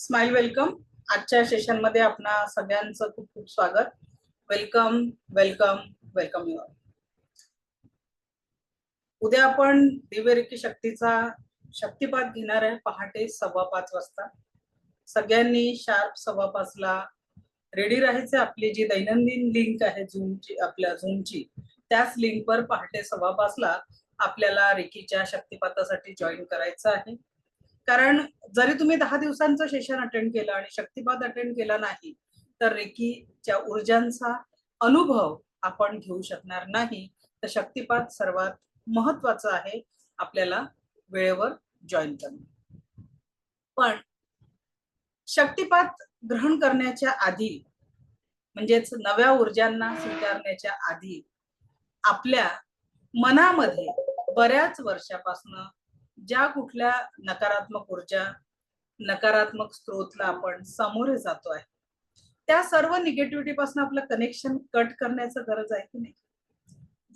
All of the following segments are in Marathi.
Smile welcome. आजच्या सेशन मध्ये आपणा सगळ्यांचं खूप खूप स्वागत. Welcome welcome welcome you. उद्या आपण दिव्य रेकी शक्तीचा शक्तिपात घेणार आहे पहाटे 5:15 वाजता. सगळ्यांनी शार्प 5:15 रेडी राहायचे. आपली जी दैनंदिन लिंक आहे झूमची, आपल्या झूमची, त्याच लिंकवर पहाटे 5:15 आपल्याला रेकीच्या शक्तिपातासाठी जॉईन करायचं आहे. कारण जरी तुम्ही 10 दिवसांचं सेशन अटेंड केलं आणि शक्तिपात अटेंड केला नाही तर रेकीच्या ऊर्जांचा अनुभव आपण घेऊ शकणार नाही. तर शक्तिपात सर्वात महत्वाचं आहे आपल्याला वेळेवर जॉईन करणं. पण शक्तिपात ग्रहण करण्याच्या आधी म्हणजेच नव्या ऊर्जांना स्वीकारण्याच्या आधी आपल्या मनामध्ये बऱ्याच वर्षापासून ज्या कुठल्या नकारात्मक ऊर्जा, नकारात्मक स्त्रोतला आपण सामोरे जातो आहे, त्या सर्व निगेटिव्हिटी पासून आपलं कनेक्शन कट करण्याचं गरज आहे की नाही.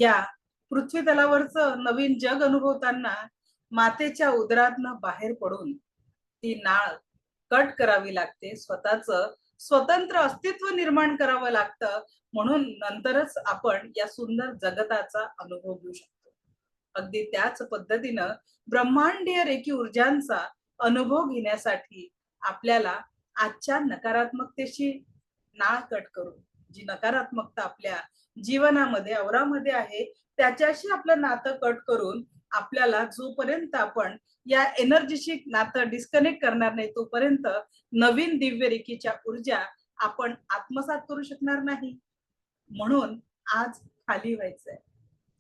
या पृथ्वी तलावरचं नवीन जग अनुभवताना मातेच्या उदरातनं बाहेर पडून ती नाळ कट करावी लागते, स्वतःच स्वतंत्र अस्तित्व निर्माण करावं लागतं. म्हणून नंतरच आपण या सुंदर जगताचा अनुभव घेऊ शकतो. अगदी त्याच पद्धतीनं ब्रह्मांडीय रेकी ऊर्जांचा अनुभव घेण्यासाठी आपल्याला आजच्या नकारात्मकतेशी नाळ कट करून, जी नकारात्मकता आपल्या जीवनामध्ये औरामध्ये आहे, त्याच्याशी आपलं नातं कट करून आपल्याला जोपर्यंत आपण या एनर्जीशी नातं डिस्कनेक्ट करणार नाही तोपर्यंत नवीन दिव्य रेकीच्या ऊर्जा आपण आत्मसात करू शकणार नाही. म्हणून आज खाली व्हायचंय.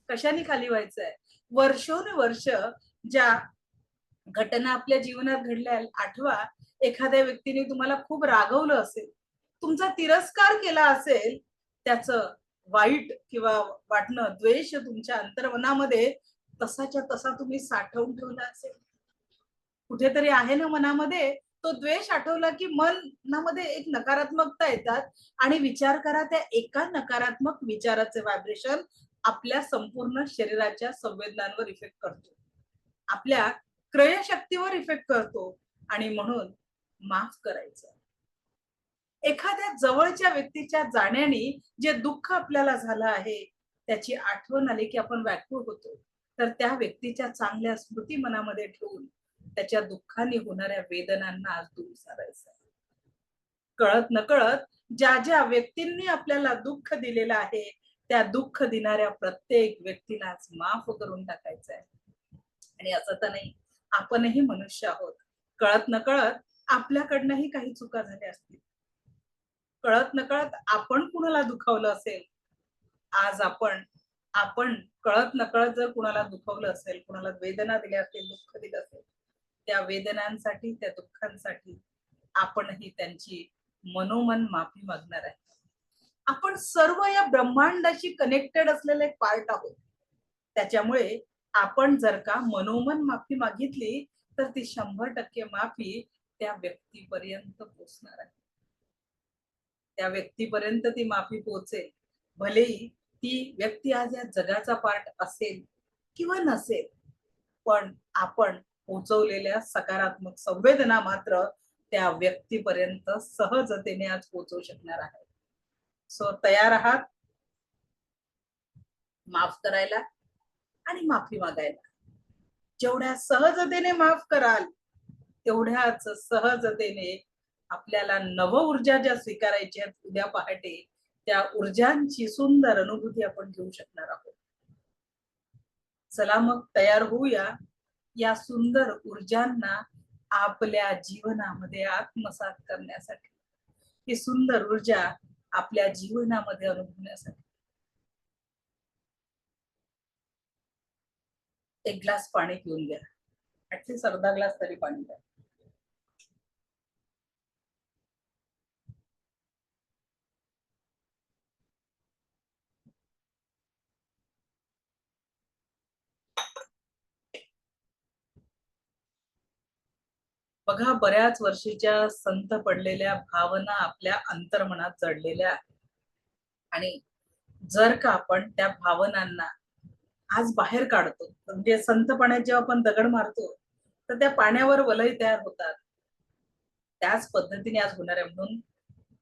कशाने खाली व्हायचंय? वर्षोनवर्ष ज्या घटना आपल्या जीवनात घडल्या, आठवा, एखाद्या व्यक्तीने तुम्हाला खूप रागवलं असेल, तुमचा तिरस्कार केला असेल, त्याचं वाईट किंवा वाटणं, द्वेष तुमच्या अंतर्मनामध्ये तसाच्या तसा तुम्ही साठवून ठेवला असेल. कुठेतरी आहे ना मनामध्ये, तो द्वेष आठवला की मनामध्ये एक नकारात्मकता येतात आणि विचार करा, त्या एका नकारात्मक विचाराचे व्हायब्रेशन आपल्या संपूर्ण शरीराच्या संवेदनांवर इफेक्ट करतो, आपल्या क्रयशक्तीवर इफेक्ट करतो. आणि म्हणून माफ करायचं. एखाद्या जवळच्या व्यक्तीच्या जाण्याने जे दुःख आपल्याला झालं आहे, त्याची आठवण आली की आपण व्याकुळ होतो. तर त्या व्यक्तीच्या चांगल्या स्मृती मनामध्ये ठेवून त्याच्या दुःखाने होणाऱ्या वेदनांना आज दूर सारायचं. कळत नकळत ज्या ज्या व्यक्तींनी आपल्याला दुःख दिलेलं आहे, त्या दुःख देणाऱ्या प्रत्येक व्यक्तीला आज माफ करून टाकायचं आहे. आणि असं तर नाही, आपणही मनुष्य आहोत. कळत नकळत आपल्याकडनंही काही चुका झाल्या असतील. कळत नकळत आपण कुणाला दुखावलं असेल. आज आपण आपण कळत नकळत जर कुणाला दुखवलं असेल, कुणाला वेदना दिल्या असतील, दुःख दिलं असेल, त्या वेदनांसाठी, त्या दुःखांसाठी आपणही त्यांची मनोमन माफी मागणार आहे. आपण सर्व या ब्रह्मांडाशी कनेक्टेड असलेले एक पार्ट आहोत. त्याच्यामुळे आपण जर का मनोमन माफी मागितली तर ती 100% माफी त्या व्यक्तीपर्यंत पोहोचणार आहे. त्या व्यक्तीपर्यंत ती माफी पोहोचेल. भलेही ती व्यक्ती आज या जगाचा पार्ट असेल किंवा नसेल, पण आपण पोहोचवलेल्या सकारात्मक संवेदना मात्र त्या व्यक्तीपर्यंत सहजतेने आज पोहोचवू शकणार आहे. सो तयार आहात माफ करायला आणि माफी मागायला? जेवढ्या सहजतेने माफ कराल, तेवढ्याच सहजतेने आपल्याला नव ऊर्जा ज्या स्वीकारायच्या उद्या पहाटे, त्या ऊर्जांची सुंदर अनुभूती आपण घेऊ शकणार आहोत. चला मग तयार होऊया या सुंदर ऊर्जांना आपल्या जीवनामध्ये आत्मसात करण्यासाठी, ही सुंदर ऊर्जा आपल्या जीवनामध्ये अनुभवण्यासाठी. एक ग्लास पाणी पिऊन घ्या. ऍटलीस्ट अर्धा ग्लास तरी पाणी घ्या. बघा, बऱ्याच वर्षीच्या संत पडलेल्या भावना आपल्या अंतर्मनात जडलेल्या आहेत. आणि जर का आपण त्या भावनांना आज बाहेर काढतो, म्हणजे संत पाण्यात जेव्हा आपण दगड मारतो तर त्या पाण्यावर वलय तयार होतात. त्याच पद्धतीने आज होणार आहे. म्हणून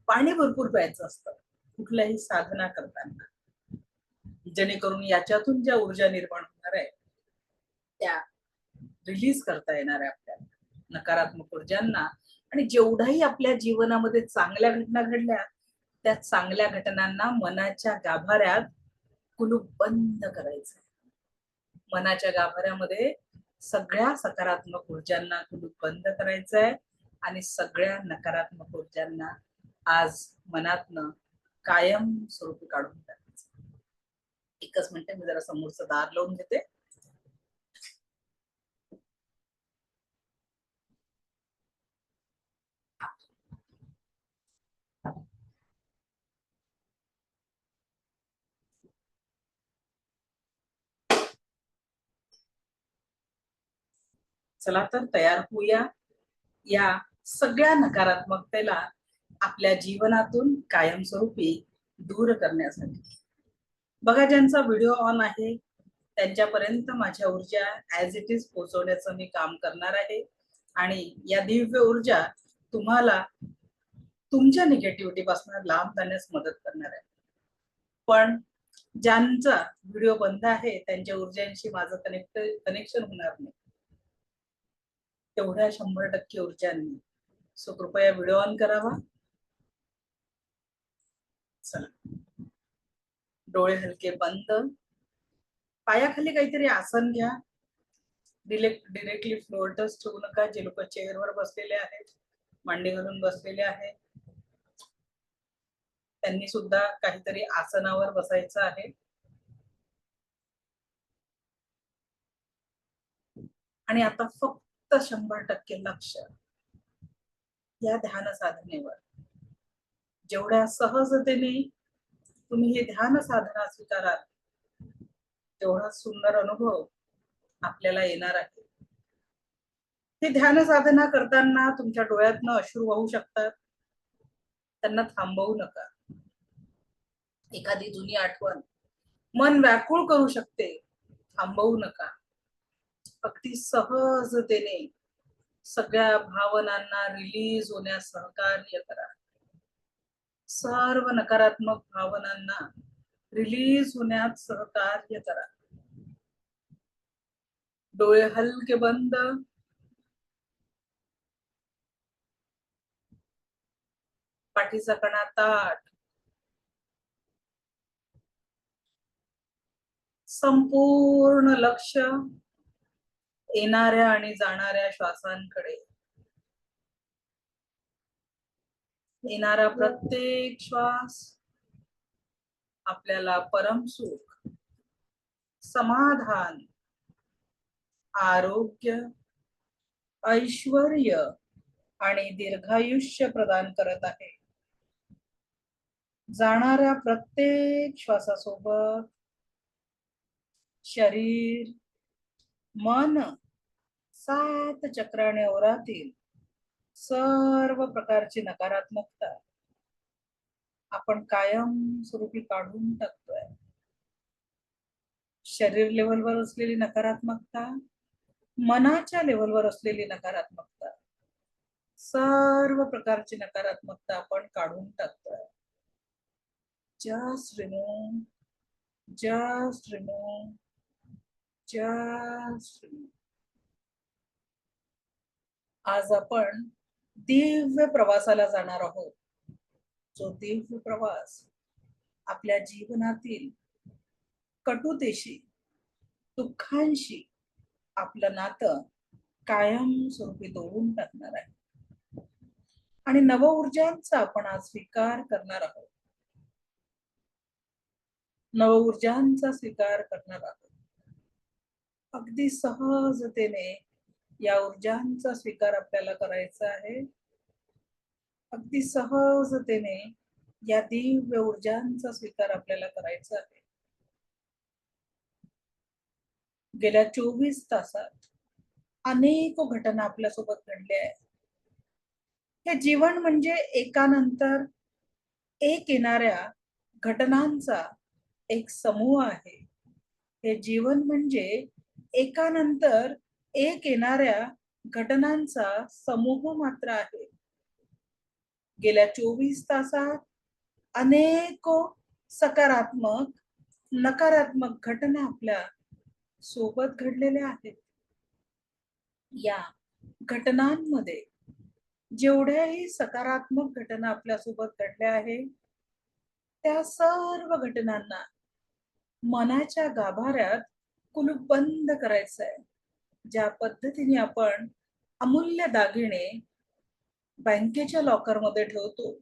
पाणी भरपूर प्यायचं असतं कुठल्याही साधना करताना, जेणेकरून याच्यातून ज्या ऊर्जा निर्माण होणार आहे त्या रिलीज करता येणार आहे आपल्याला नकारात्मक ऊर्जांना. आणि जेवढाही आपल्या जीवनामध्ये चांगल्या घटना घडल्या त्या चांगल्या घटनांना मनाच्या गाभाऱ्यात कुलूप बंद करायचं. मनाच्या गाभाऱ्यामध्ये सगळ्या सकारात्मक ऊर्जांना कुलूप बंद करायचंय आणि सगळ्या नकारात्मक ऊर्जांना आज मनातनं कायम स्वरूपी काढून टाकायचं. एकच मिनिट, मी जरा समोरचं दार लावून घेते. चला तर तयार होऊया या सगळ्या नकारात्मकतेला आपल्या जीवनातून कायमस्वरूपी दूर करण्यासाठी. बघा, ज्यांचा व्हिडिओ ऑन आहे त्यांच्यापर्यंत माझ्या ऊर्जा ऍज इट इज पोहोचवण्याचं मी काम करणार आहे. आणि या दिव्य ऊर्जा तुम्हाला तुमच्या निगेटिव्हिटी पासून लांब जाण्यास मदत करणार आहे. पण ज्यांचा व्हिडिओ बंद आहे त्यांच्या ऊर्जांशी माझं कनेक्शन होणार नाही तेवढ्या 100% ऊर्जांनी. सो कृपया व्हिडिओ ऑन करावा. चला, डोळे हलके बंद, पायाखाली काहीतरी आसन घ्या. डिरेक्टली फ्लोर टच ठेवू नका. जे लोक चेअरवर बसलेले आहेत, मांडी घालून बसलेले आहेत, त्यांनी सुद्धा काहीतरी आसनावर बसायचं आहे. आणि आता फक्त 100% लक्ष या ध्यान साधनेवर. जेवढ्या सहजतेने तुम्ही हे ध्यान साधना स्वीकाराल तेवढा सुंदर अनुभव आपल्याला येणार आहे. हे ध्यान साधना करताना तुमच्या डोळ्यातनं अश्रू वाहू शकतात, त्यांना थांबवू नका. एखादी जुनी आठवण मन व्याकुळ करू शकते, थांबवू नका. अगदी सहजतेने सगळ्या भावनांना रिलीज होण्यास सहकार्य करा. सर्व नकारात्मक भावनांना रिलीज होण्यात सहकार्य करा. डोळे हलके बंद, पाठीचा कणा ताठ, संपूर्ण लक्ष येणाऱ्या आणि जाणाऱ्या श्वासांकडे. येणारा प्रत्येक श्वास आपल्याला परमसुख, समाधान, आरोग्य, ऐश्वर्य आणि दीर्घायुष्य प्रदान करत आहे. जाणाऱ्या प्रत्येक श्वासासोबत शरीर, मन, 7 चक्राने ओरातील सर्व प्रकारची नकारात्मकता आपण कायम स्वरूपी काढून टाकतोय. शरीर लेवलवर असलेली नकारात्मकता, मनाच्या लेवलवर असलेली नकारात्मकता, सर्व प्रकारची नकारात्मकता आपण काढून टाकतोय. Just remove, just remove, just remove. आज आपण दिव्य प्रवासाला जाणार आहोत. जो दिव्य प्रवास आपल्या जीवनातील कटुतेशी, दुःखांशी आपलं नातं कायम स्वरूपी तोडून टाकणार आहे. आणि नव ऊर्जांचा आपण आज स्वीकार करणार आहोत. नव ऊर्जांचा स्वीकार करणार आहोत. अगदी सहजतेने या ऊर्जांचा स्वीकार आपल्याला करायचा आहे. अगदी सहजतेने या दिव्य ऊर्जांचा स्वीकार आपल्याला करायचा आहे. गेल्या 24 तासात अनेक घटना आपल्यासोबत घडल्या आहेत. हे जीवन म्हणजे एकानंतर एक येणाऱ्या घटनांचा एक समूह आहे. हे जीवन म्हणजे एकानंतर एक येणाऱ्या घटनांचा समूह मात्र आहे. गेल्या 24 तासात अनेको सकारात्मक, नकारात्मक घटना आपल्या सोबत घडलेल्या आहेत. या घटनांमध्ये जेवढ्याही सकारात्मक घटना आपल्यासोबत घडल्या आहेत, त्या सर्व घटनांना मनाच्या गाभाऱ्यात कुलूप बंद करायचं आहे. ज्या पद्धतीने आपण अमूल्य दागिने बँकेच्या लॉकरमध्ये ठेवतो,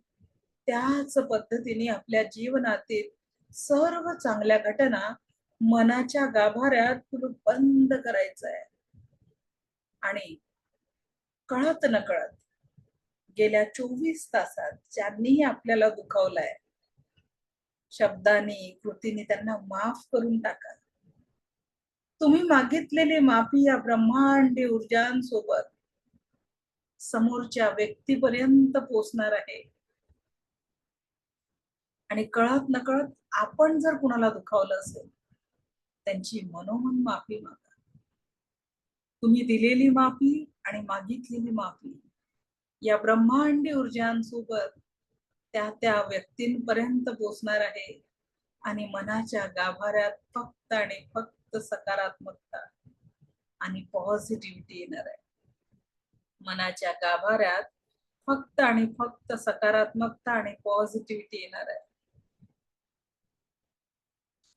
त्याच पद्धतीने आपल्या जीवनातील सर्व चांगल्या घटना मनाच्या गाभाऱ्यात कुलूप बंद करायचं आहे. आणि कळत नकळत गेल्या 24 तासात ज्यांनीही आपल्याला दुखावलंय, शब्दाने, कृतीने त्यांना माफ करून टाका. तुम्ही मागितलेली माफी या ब्रह्मांडी ऊर्जांसोबत समोरच्या व्यक्तीपर्यंत पोहोचणार आहे. आणि कळत नकळत आपण जर कुणाला दुखावलं असेल, त्यांची मनोमन माफी मागा. तुम्ही दिलेली माफी आणि मागितलेली माफी या ब्रह्मांडी ऊर्जांसोबत त्या व्यक्तींपर्यंत पोहोचणार आहे. आणि मनाच्या गाभाऱ्यात फक्त आणि फक्त सकारात्मकता आणि पॉझिटिव्हिटी येणार आहे. मनाच्या गाभाऱ्यात फक्त आणि फक्त सकारात्मकता आणि पॉझिटिव्हिटी येणार आहे.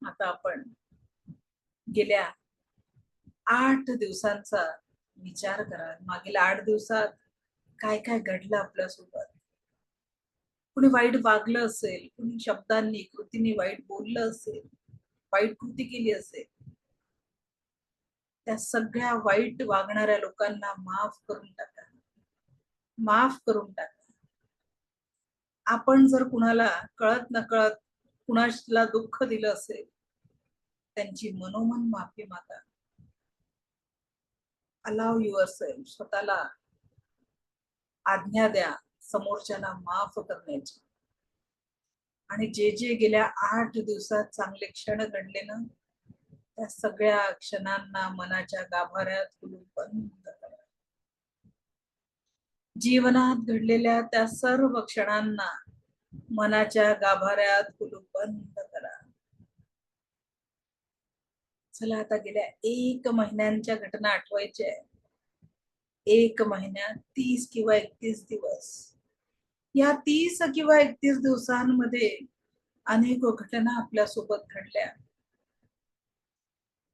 आता आपण गेल्या 8 दिवसांचा विचार करा. मागील 8 दिवसात काय काय घडलं आपल्यासोबत. कुणी वाईट वागलं असेल, कुणी शब्दांनी, कृतीने वाईट बोललं असेल, वाईट कृती केली असेल, त्या सगळ्या वाईट वागणाऱ्या लोकांना माफ करून टाका. माफ करून टाका. आपण जर कुणाला कळत नकळत कुणाला दुःख दिलं असेल, त्यांची मनोमन माफी मागा. अलाव युअरसेल्फ, स्वतःला आज्ञा द्या समोरच्याला माफ करण्याची. आणि जे जे गेल्या 8 दिवसात चांगले क्षण घडले ना, त्या सगळ्या क्षणांना मनाच्या गाभाऱ्यात कुलूप बंद करा. जीवनात घडलेल्या त्या सर्व क्षणांना मनाच्या गाभाऱ्यात कुलूप बंद करा. चला आता गेल्या 1 महिन्यांच्या घटना आठवायच्या आहे. 1 महिन्यात 30 किंवा 31 दिवस. या 30 किंवा 31 दिवसांमध्ये अनेक घटना आपल्या सोबत घडल्या.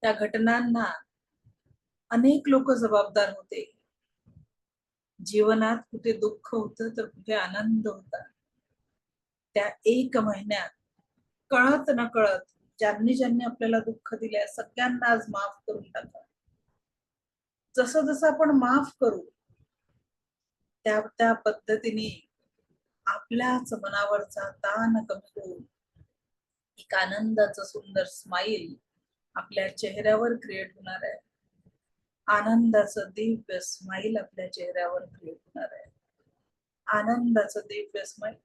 त्या घटनांना अनेक लोक जबाबदार होते. जीवनात कुठे दुःख होतं तर कुठे आनंद होता. त्या 1 महिन्यात कळत नकळत ज्यांनी ज्यांनी आपल्याला दुःख दिलंय सगळ्यांना आज माफ करून टाका. जसं जसं आपण माफ करू, त्या त्या पद्धतीने आपल्याच मनावरचा ताण कमी होऊन एक आनंदाचं सुंदर स्माईल आपल्या चेहऱ्यावर क्रिएट होणार आहे. आनंदाचं दिव्य स्माईल आपल्या चेहऱ्यावर क्रिएट होणार आहे. आनंदाचं दिव्य स्माईल.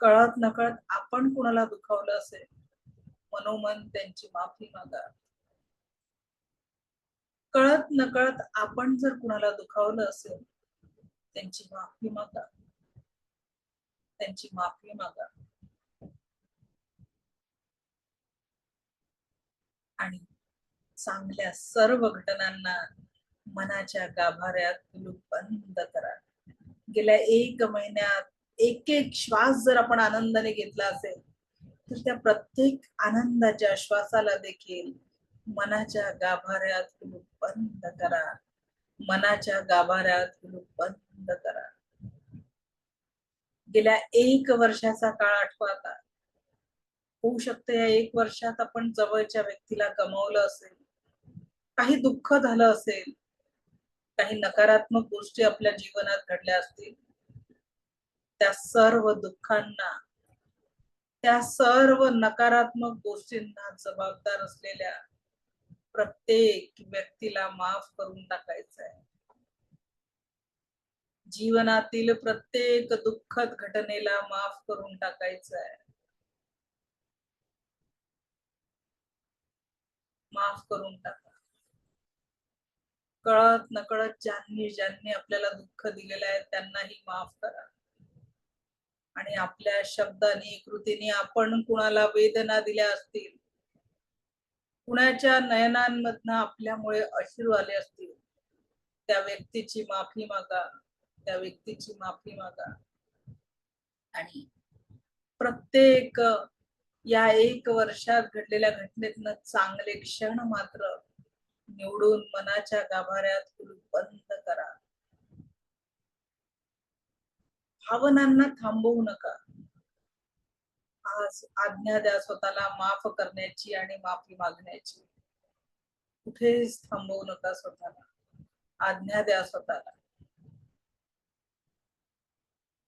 कळत नकळत आपण कुणाला दुखावलं असेल, मनोमन त्यांची माफी मागा. कळत नकळत आपण जर कुणाला दुखावलं असेल, त्यांची माफी मागा. त्यांची माफी मागा. आणि चांगल्या सर्व घटनांना मनाच्या गाभाऱ्यात कुलूप बंद करा. गेल्या 1 महिन्यात एक एक श्वास जर आपण आनंदाने घेतला असेल, तर त्या प्रत्येक आनंदाच्या श्वासाला देखील मनाच्या गाभाऱ्यात कुलूप बंद करा. मनाच्या गाभाऱ्यात कुलूप बंद करा. गेल्या 1 वर्षाचा काळ आठवा आता. होऊ शकतं या 1 वर्षात आपण जवळच्या व्यक्तीला गमावलं असेल, काही दुःख झालं असेल, काही नकारात्मक गोष्टी आपल्या जीवनात घडल्या असतील. त्या सर्व दुःखांना, त्या सर्व नकारात्मक गोष्टींना जबाबदार असलेल्या प्रत्येक व्यक्तीला माफ करून टाकायचं आहे. जीवनातील प्रत्येक दुःखद घटनेला माफ करून टाकायचं आहे. माफ करून टाका. कळत नकळत ज्यांनी ज्यांनी आपल्याला दुःख दिलेलं आहे त्यांनाही माफ करा. आणि आपल्या शब्दाने कृतीने आपण कुणाला वेदना दिल्या असतील, कुणाच्या नयनांमधनं आपल्यामुळे अश्रू आले असतील, त्या व्यक्तीची माफी मागा, त्या व्यक्तीची माफी मागा. आणि प्रत्येक या 1 वर्षात घडलेल्या घटनेतनं चांगले क्षण मात्र निवडून मनाच्या गाभाऱ्यात कुलूप बंद करा. भावनांना थांबवू नका. आज आज्ञा द्या स्वतःला माफ करण्याची आणि माफी मागण्याची. कुठेच थांबवू नका स्वतःला. आज्ञा द्या स्वतःला.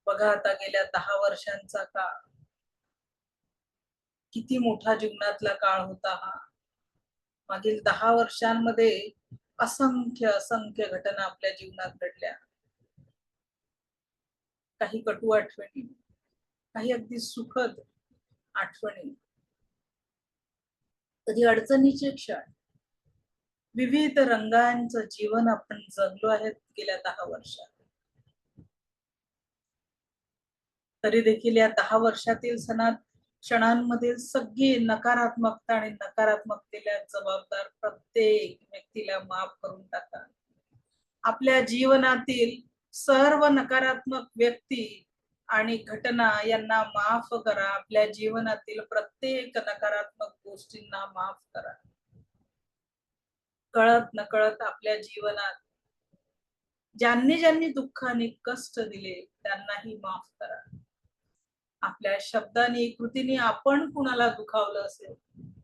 बघा आता गेल्या 10 वर्षांचा काळ किती मोठा जीवनातला काळ होता हा. मागील 10 वर्षांमध्ये असंख्य असंख्य घटना आपल्या जीवनात घडल्या. काही कटू आठवणी, काही अगदी सुखद आठवणी, कधी अडचणीचे क्षण, विविध रंगांचं जीवन आपण जगलो आहे गेल्या 10 वर्षात. तरी देखील या 10 वर्षातील क्षणांमध्ये सगळी नकारात्मकता आणि नकारात्मकतेला जबाबदार प्रत्येक व्यक्तीला माफ करून टाका. आपल्या जीवनातील सर्व नकारात्मक व्यक्ती आणि घटना यांना माफ करा. आपल्या जीवनातील प्रत्येक नकारात्मक गोष्टींना माफ करा. कळत नकळत आपल्या जीवनात ज्यांनी ज्यांनी दुःख आणि कष्ट दिले त्यांनाही माफ करा. आपल्या शब्दाने कृतीने आपण कुणाला दुखावलं असेल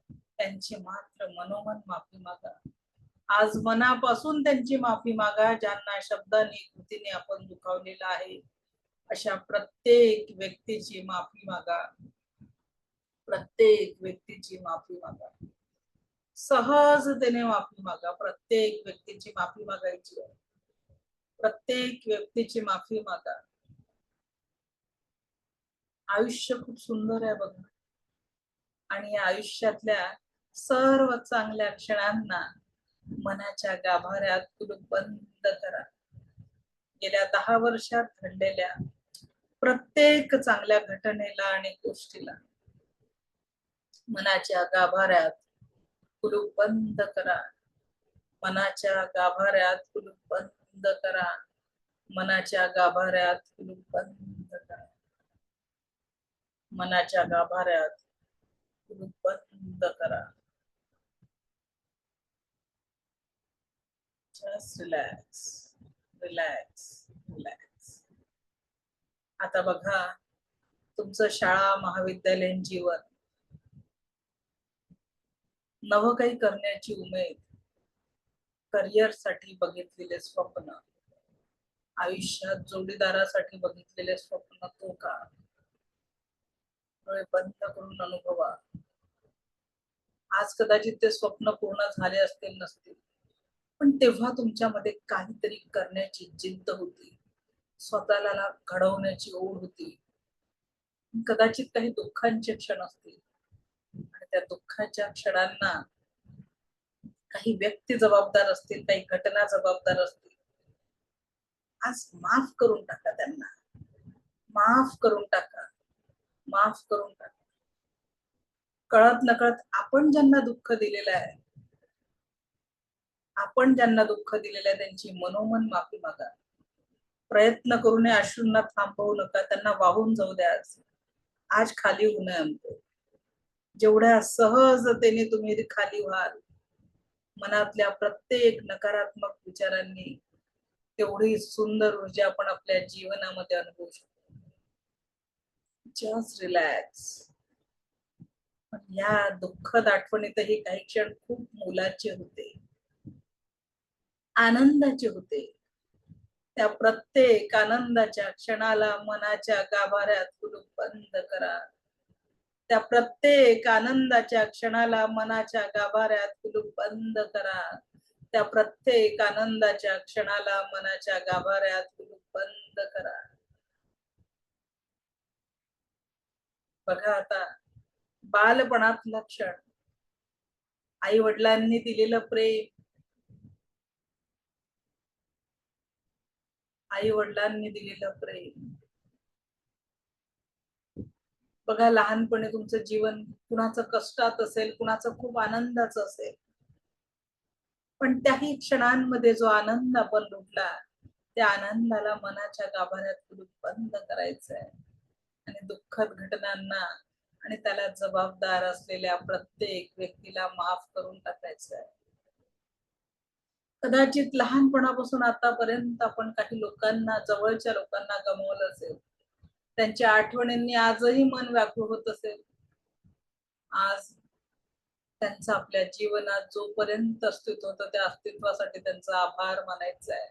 त्यांची मात्र मनोमन माफी मागा. आज मनापासून त्यांची माफी मागा ज्यांना शब्दाने कृतीने आपण दुखावलेलं आहे. अशा प्रत्येक व्यक्तीची माफी मागा. प्रत्येक व्यक्तीची माफी मागा. सहजतेने माफी मागा. प्रत्येक व्यक्तीची माफी मागायची. प्रत्येक व्यक्तीची माफी मागा. आयुष्य खूप सुंदर आहे बघा. आणि या आयुष्यातल्या सर्व चांगल्या क्षणांना मनाच्या गाभाऱ्यात कुलूप बंद करा. गेल्या 10 वर्षात घडलेल्या प्रत्येक चांगल्या घटनेला आणि गोष्टीला मनाच्या गाभाऱ्यात कुलूप बंद करा. मनाच्या गाभाऱ्यात कुलूप बंद करा. मनाच्या गाभाऱ्यात कुलूप बंद करा. मनाच्या गाभाऱ्यात कुलूप बंद करा. Just relax, relax, relax. आता बघा तुमचं शाळा महाविद्यालयीन जीवन, नवं काही करण्याची उमेद, करिअर साठी बघितलेले स्वप्न, आयुष्यात जोडीदारासाठी बघितलेले स्वप्न तो का डोळे बंद करून अनुभवा. आज कदाचित ते स्वप्न पूर्ण झाले असतील नसतील, पण तेव्हा तुमच्यामध्ये काहीतरी करण्याची जिद्द होती, स्वतःला घडवण्याची ओढ होती. कदाचित काही दुःखांचे क्षण असतील आणि त्या दुःखाच्या क्षणांना काही व्यक्ती जबाबदार असतील, काही घटना जबाबदार असतील. आज माफ करून टाका त्यांना. माफ करून टाका. माफ करून टाका. कळत नकळत आपण ज्यांना दुःख दिलेलं आहे, आपण ज्यांना दुःख दिलेलं आहे त्यांची मनोमन माफी मागा. प्रयत्न करू नये, अश्रूंना थांबवू नका, त्यांना वाहून जाऊ द्या. आज खाली होऊ नये. जेवढ्या सहजतेने तुम्ही खाली व्हाल, मनातल्या प्रत्येक नकारात्मक विचारांनी तेवढी सुंदर ऊर्जा आपण आपल्या जीवनामध्ये अनुभवू शकतो. Just relax. या दुःखद आठवणीतही काही क्षण खूप मोलाचे होते, आनंदाचे होते. त्या प्रत्येक आनंदाच्या क्षणाला मनाच्या गाभाऱ्यात कुलूप बंद करा. त्या प्रत्येक आनंदाच्या क्षणाला मनाच्या गाभाऱ्यात कुलूप बंद करा. त्या प्रत्येक आनंदाच्या क्षणाला मनाच्या गाभाऱ्यात कुलूप बंद करा. बघा आता बालपणातलं क्षण, आई वडिलांनी दिलेलं प्रेम, आई वडिलांनी दिलेलं प्रेम, बघा, लहानपणी तुमचं जीवन कुणाचं कष्टात असेल, कुणाचं खूप आनंदाचं असेल, पण त्याही क्षणांमध्ये जो आनंद आपण लुटला, त्या आनंदाला मनाच्या गाभाऱ्यात कुलूप बंद करायचंय आणि दुःखद घटनांना आणि त्याला जबाबदार असलेल्या प्रत्येक व्यक्तीला माफ करून टाकायचंय. कदाचित लहानपणापासून आतापर्यंत आपण काही लोकांना, जवळच्या लोकांना गमावलं असेल. त्यांच्या आठवणींनी आजही मन व्याकुळ होत असेल. आज त्यांचा आपल्या जीवनात जोपर्यंत अस्तित्व होतं, त्या अस्तित्वासाठी त्यांचा आभार मानायचा आहे.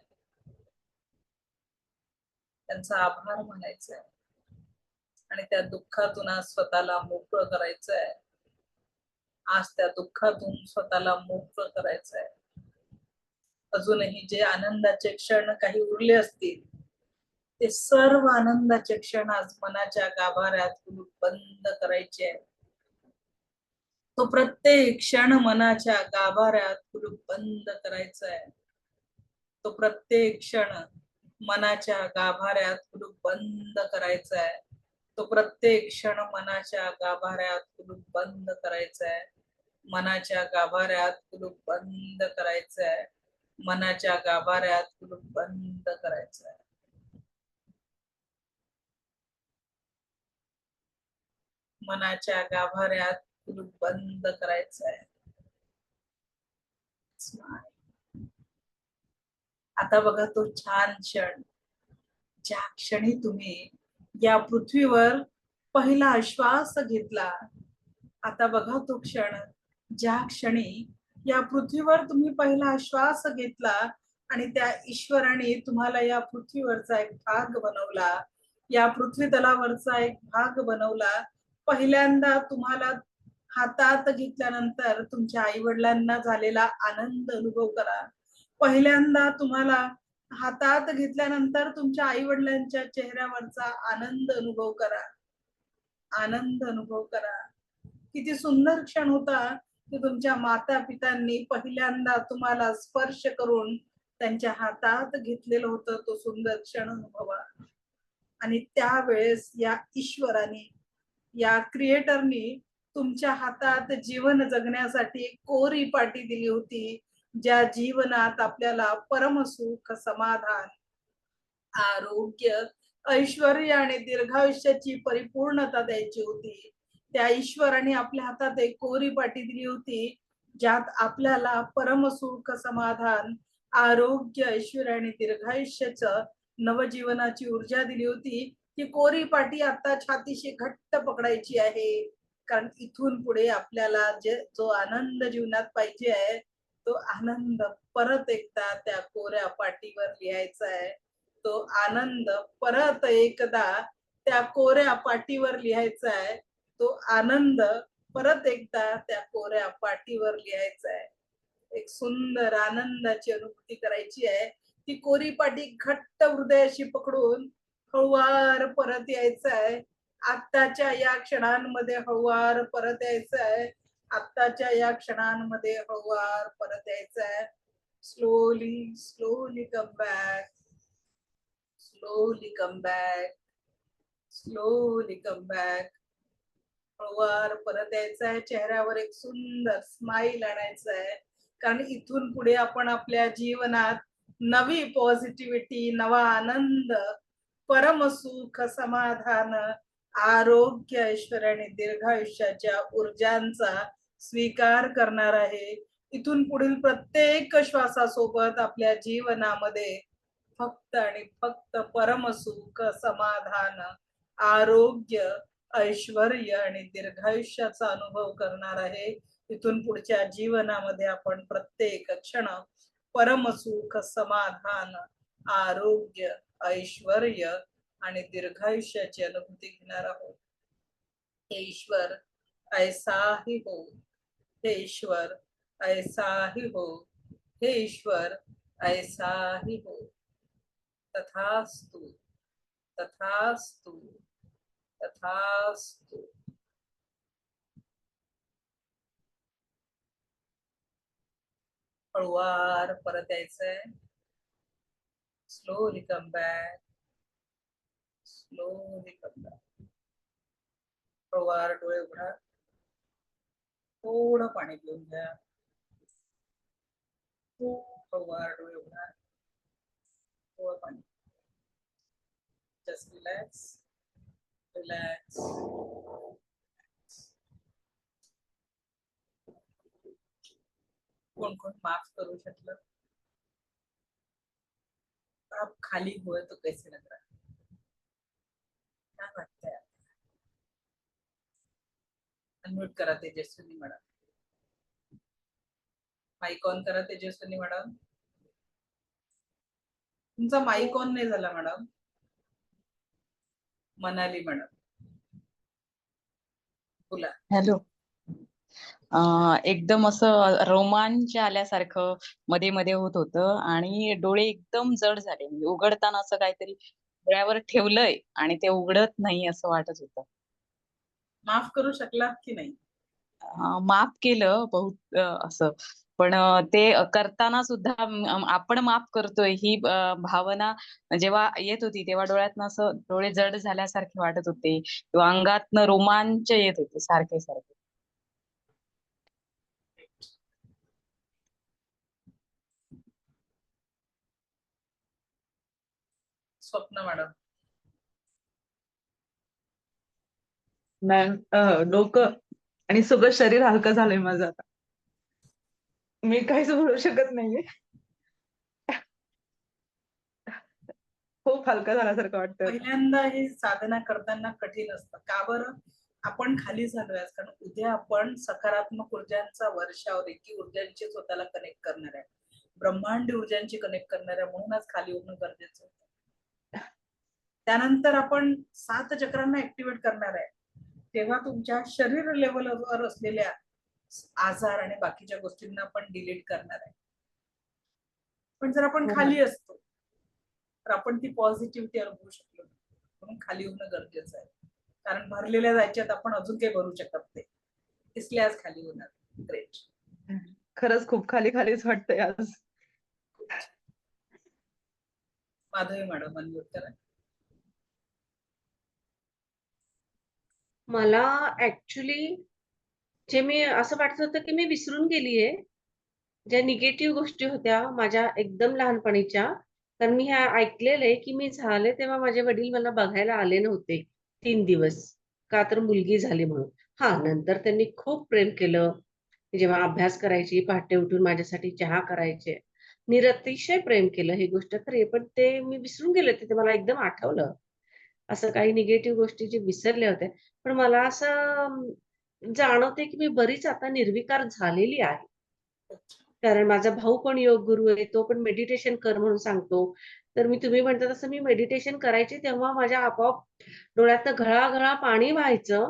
त्यांचा आभार मानायचा आहे आणि त्या दुःखातून आज स्वतःला मोकळं करायचं आहे. आज त्या दुःखातून स्वतःला मोकळं करायचं आहे. अजूनही जे आनंदाचे क्षण काही उरले असतील, ते सर्व आनंदाचे क्षण आज मनाच्या गाभाऱ्यात कुलूप बंद करायचे आहे. तो प्रत्येक क्षण मनाच्या गाभाऱ्यात कुलूप बंद करायचा आहे. तो प्रत्येक क्षण मनाच्या गाभाऱ्यात कुलूप बंद करायचा आहे. तो प्रत्येक क्षण मनाच्या गाभाऱ्यात कुलूप बंद करायचा आहे. मनाच्या गाभाऱ्यात कुलूप बंद करायचं आहे. मनाच्या गाभाऱ्यात कुलूप बंद करायचं आहे. मनाच्या गाभाऱ्यात कुलूप बंद करायचं आहे. आता बघा तो छान क्षण, ज्या क्षणी तुम्ही या पृथ्वीवर पहिला श्वास घेतला. आता बघा तो क्षण, ज्या क्षणी या पृथ्वीवर तुम्ही पहिला श्वास घेतला आणि त्या ईश्वराने तुम्हाला या पृथ्वीवरचा एक भाग बनवला, या पृथ्वी तलावरचा एक भाग बनवला. पहिल्यांदा तुम्हाला हातात घेतल्यानंतर तुमच्या आई वडिलांना झालेला आनंद अनुभव करा. पहिल्यांदा तुम्हाला हातात घेतल्यानंतर तुमच्या आई वडिलांच्या चेहऱ्यावरचा आनंद अनुभव करा. आनंद अनुभव करा. किती सुंदर क्षण होता की तुमच्या माता पितांनी पहिल्यांदा तुम्हाला स्पर्श करून त्यांच्या हातात घेतलेलं होतं. तो सुंदर क्षण अनुभवा. आणि त्यावेळेस या ईश्वराने, या क्रिएटरनी तुमच्या हातात जीवन जगण्यासाठी एक कोरी पाटी दिली होती, ज्या जीवनात आपल्याला परमसुख, समाधान, आरोग्य, ऐश्वर्य आणि दीर्घायुष्याची परिपूर्णता द्यायची होती. त्या ईश्वराने आपल्या हातात एक कोरी पाटी दिली होती, ज्यात आपल्याला परमसुख, समाधान, आरोग्य, ऐश्वर्य आणि दीर्घायुष्याचं नवजीवनाची ऊर्जा दिली होती. ती कोरी पाटी आता छातीशी घट्ट पकडायची आहे, कारण इथून पुढे आपल्याला जो आनंद जीवनात पाहिजे आहे, तो आनंद परत एकदा त्या कोऱ्या पाटीवर लिहायचा आहे. तो आनंद परत एकदा त्या कोऱ्या पाटीवर लिहायचा आहे. तो आनंद परत एकदा त्या कोऱ्या पाटीवर लिहायचा आहे. एक सुंदर आनंदाची अनुभूती करायची आहे. ती कोरी पाटी घट्ट हृदयाशी पकडून हळुवार परत यायचं आहे. आत्ताच्या या क्षणांमध्ये हळुवार परत यायचं आहे. आत्ताच्या या क्षणांमध्ये हळुवार परत यायचं आहे. Slowly slowly come back. Slowly come back. Slowly come back. हळूवार परत यायचं आहे. चेहऱ्यावर एक सुंदर स्माइल आणायचं आहे, कारण इथून पुढे आपण आपल्या जीवनात नवी पॉझिटिव्हिटी, नवा आनंद, परमसुख, समाधान, आरोग्य, ऐश्वर्य आणि दीर्घायुष्याच्या ऊर्जांचा स्वीकार करणार आहे. इथून पुढील प्रत्येक श्वासासोबत आपल्या जीवनामध्ये फक्त आणि फक्त परमसुख, समाधान, आरोग्य, ऐश्वर्य आणि दीर्घायुष्याचा अनुभव करणार आहे. इथून पुढच्या जीवनामध्ये आपण प्रत्येक क्षण परमसुख, समाधान, आरोग्य, ऐश्वर्य आणि दीर्घायुष्याची अनुभूती घेणार आहोत. हे ईश्वर ऐसा ही हो. हे ईश्वर ऐसा ही हो. हे ईश्वर ऐसा ही हो. तथास्तु, तथास्तु, तथास्तु. हळुवार परत यायचंय. Slowly come back. Slowly come back. हळूवार डोळे उघडा. थोडं पाणी पिऊन घ्या. हळूवार डोळे उघडा. थोडं पाणी. Just relax. रिलॅक्स. कोण कोण माफ करू शकलं? आप खाली हुए तो कैसे लग रहा है? क्या वाटतंय? अनम्यूट करा तेजस्विनी मॅडम. माईक ऑन करा तेजस्विनी मॅडम. तुमचा माईक ऑन नाही झाला मॅडम. मनाली मॅडम बोला. हॅलो. एकदम असं रोमांच आल्यासारखं मध्ये मध्ये होत होतं आणि डोळे एकदम जड झाले. म्हणजे उघडताना असं काहीतरी डोळ्यावर ठेवलंय आणि ते उघडत नाही असं वाटत होतं. माफ करू शकलात की नाही? माफ केलं बहुत असं, पण ते करताना सुद्धा आपण माफ करतोय ही भावना जेव्हा येत होती तेव्हा डोळ्यातनं असं डोळे जड झाल्यासारखे वाटत होते किंवा अंगातनं रोमांच येत होते सारखे सारखे. स्वप्न मॅडम. मॅम, डोकं आणि सगळं शरीर हलकं झालंय माझं आता. मी काहीच बोलू शकत नाहीये. खूप हलकं झाल्यासारखं वाटतंय आता. पहिल्यांदा ही साधना करताना कठीण असतं. का बरं? आपण खाली झालोय कारण उद्या आपण सकारात्मक ऊर्जांचा वर्षाव, रेकी ऊर्जांची स्वतःला कनेक्ट करणार आहे, ब्रह्मांडी ऊर्जांची कनेक्ट करणार आहे, म्हणूनच खाली होणं गरजेचं होतं. त्यानंतर आपण 7 चक्रांना ऍक्टिव्हेट करणार आहे, तेव्हा तुमच्या शरीर लेवलवर असलेल्या आजार आणि बाकीच्या गोष्टींना आपण डिलीट करणार आहे. पण जर आपण खाली असतो तर आपण ती पॉझिटिव्हिटी अनुभवू शकलो, म्हणून खाली होणं गरजेचं आहे. कारण भरलेल्या जायच्यात आपण अजून काही भरू शकत नाही, इसलिए आज खाली होणार. ग्रेट. खरंच खूप खाली खालीच वाटतंय आज. माधवी मॅडम अनम्यूट करा. मला ऍक्च्युली जे मी असं वाटत होतं की मी विसरून गेलीये, ज्या निगेटिव्ह गोष्टी होत्या माझ्या एकदम लहानपणीच्या. तर मी ह्या ऐकलेलं आहे की मी झाले तेव्हा माझे वडील मला बघायला आले नव्हते 3 दिवस, का तर मुलगी झाली म्हणून. हा, नंतर त्यांनी खूप प्रेम केलं. जेव्हा अभ्यास करायची, पहाटे उठून माझ्यासाठी चहा करायचे, निरतिशय प्रेम केलं. ही गोष्ट खरी आहे, पण ते मी विसरून गेले होते. ते मला एकदम आठवलं. असं काही निगेटिव्ह गोष्टी जे विसरल्या होत्या. पण मला असं जाणवते की मी बरीच आता निर्विकार झालेली आहे. कारण माझा भाऊ पण योग गुरु आहे. तो पण मेडिटेशन कर म्हणून सांगतो. तर तुम्ही म्हणता तसं मी मेडिटेशन करायचे तेव्हा माझ्या आपोआप डोळ्यातनं घळा-घळा पाणी व्हायचं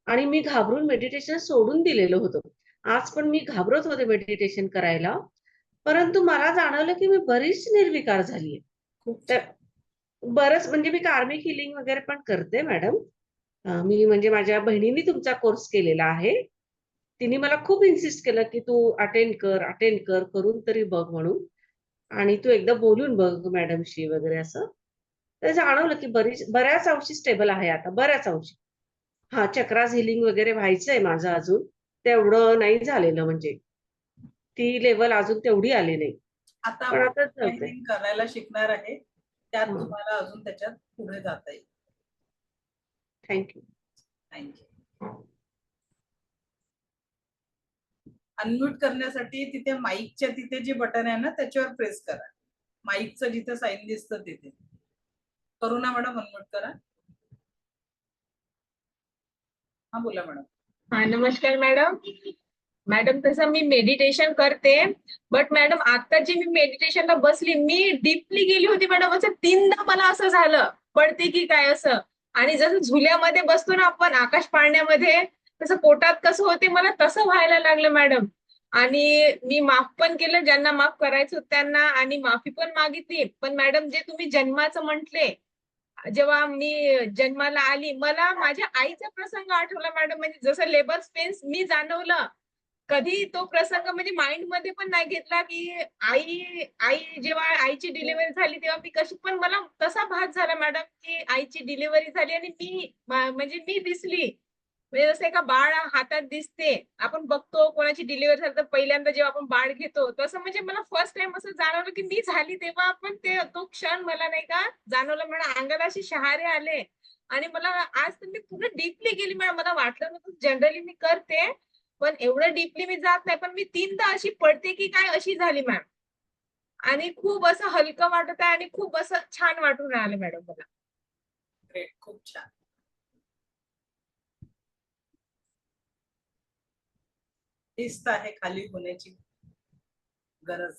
आणि मी घाबरून मेडिटेशन सोडून दिलेलं होतं. आज पण मी घाबरत होते मेडिटेशन करायला. परंतु मला जाणवलं की मी बरीच निर्विकार झालीये. तर बरंच म्हणजे मी कार्मिक हिलिंग वगैरे पण करते मॅडम. मी म्हणजे माझ्या बहिणीने तुमचा कोर्स केलेला आहे. तिने मला खूप इन्सिस्ट केलं, की "तू अटेंड कर, करून तरी बघ" म्हणून. आणि "तू एकदा बोलून बघ मॅडमशी" वगैरे असं. तर जाणवलं, की बऱ्याच अंशी स्टेबल आहे आता, बऱ्याच अंशी. हां, चक्रास हिलिंग वगैरे व्हायचंय माझं अजून. तेवढं नाही झालेलं म्हणजे. ती लेव्हल अजून तेवढी आली नाही. आता पण आता आपण चालतंय. करायला शिकणार आहे, त्यात हं. तुम्हाला अजून त्याच्यात पुढे जाता येईल. Thank you. थँक्यू. अनम्यूट करण्यासाठी तिथे माईकच्या तिथे जे बटन आहे ना त्याच्यावर प्रेस करा. माईकचं जिथे साईन दिसतं तिथे. करुणा मॅडम अनम्यूट करा. हा बोला मॅडम. हा, नमस्कार मॅडम. मॅडम तसं मी मेडिटेशन करते, बट मॅडम आता जी मी मेडिटेशनला बसली, मी डीपली गेली होती मॅडम. असं 3दा मला असं झालं पडते की काय असं. आणि जसं झुल्यामध्ये बसतो ना आपण आकाश पाळण्यामध्ये, तसं पोटात कसं होते मला तसं व्हायला लागलं मॅडम. आणि मी माफ पण केलं ज्यांना माफ करायचं होतं त्यांना, आणि माफी पण मागितली. पण मॅडम जे तुम्ही जन्माचं म्हटले, जेव्हा मी जन्माला आली मला माझ्या आईचा प्रसंग आठवला मॅडम. म्हणजे जसं लेबर पेन्स मी जाणवलं, कधी तो प्रसंग म्हणजे माइंड मध्ये पण नाही घेतला की आई आई जेव्हा आईची डिलिव्हरी झाली तेव्हा मी कशी, पण मला तसा भास झाला मॅडम की आईची डिलिव्हरी झाली आणि मी म्हणजे मी दिसली. म्हणजे जसं एका बाळ हातात दिसते, आपण बघतो कोणाची डिलिव्हरी झाली तर पहिल्यांदा जेव्हा आपण बाळ घेतो, तसं म्हणजे मला फर्स्ट टाइम असं जाणवलं की मी झाली, तेव्हा पण ते तो क्षण मला नाही का जाणवलं. मला अंगाला असे शहारे आले आणि मला आज तर मी पूर्ण डीपली गेली. मला वाटलं नव्हतं, जनरली मी करते पण एवढं डीपली मी जात नाही, पण मी 3दा अशी पडते की काय अशी झाली मॅम. आणि खूप असं हलकं वाटत आहे आणि खूप असं छान वाटून राहिलं मॅडम मला. ग्रेट, खूप छान. शिस्त आहे खाली होण्याची गरज,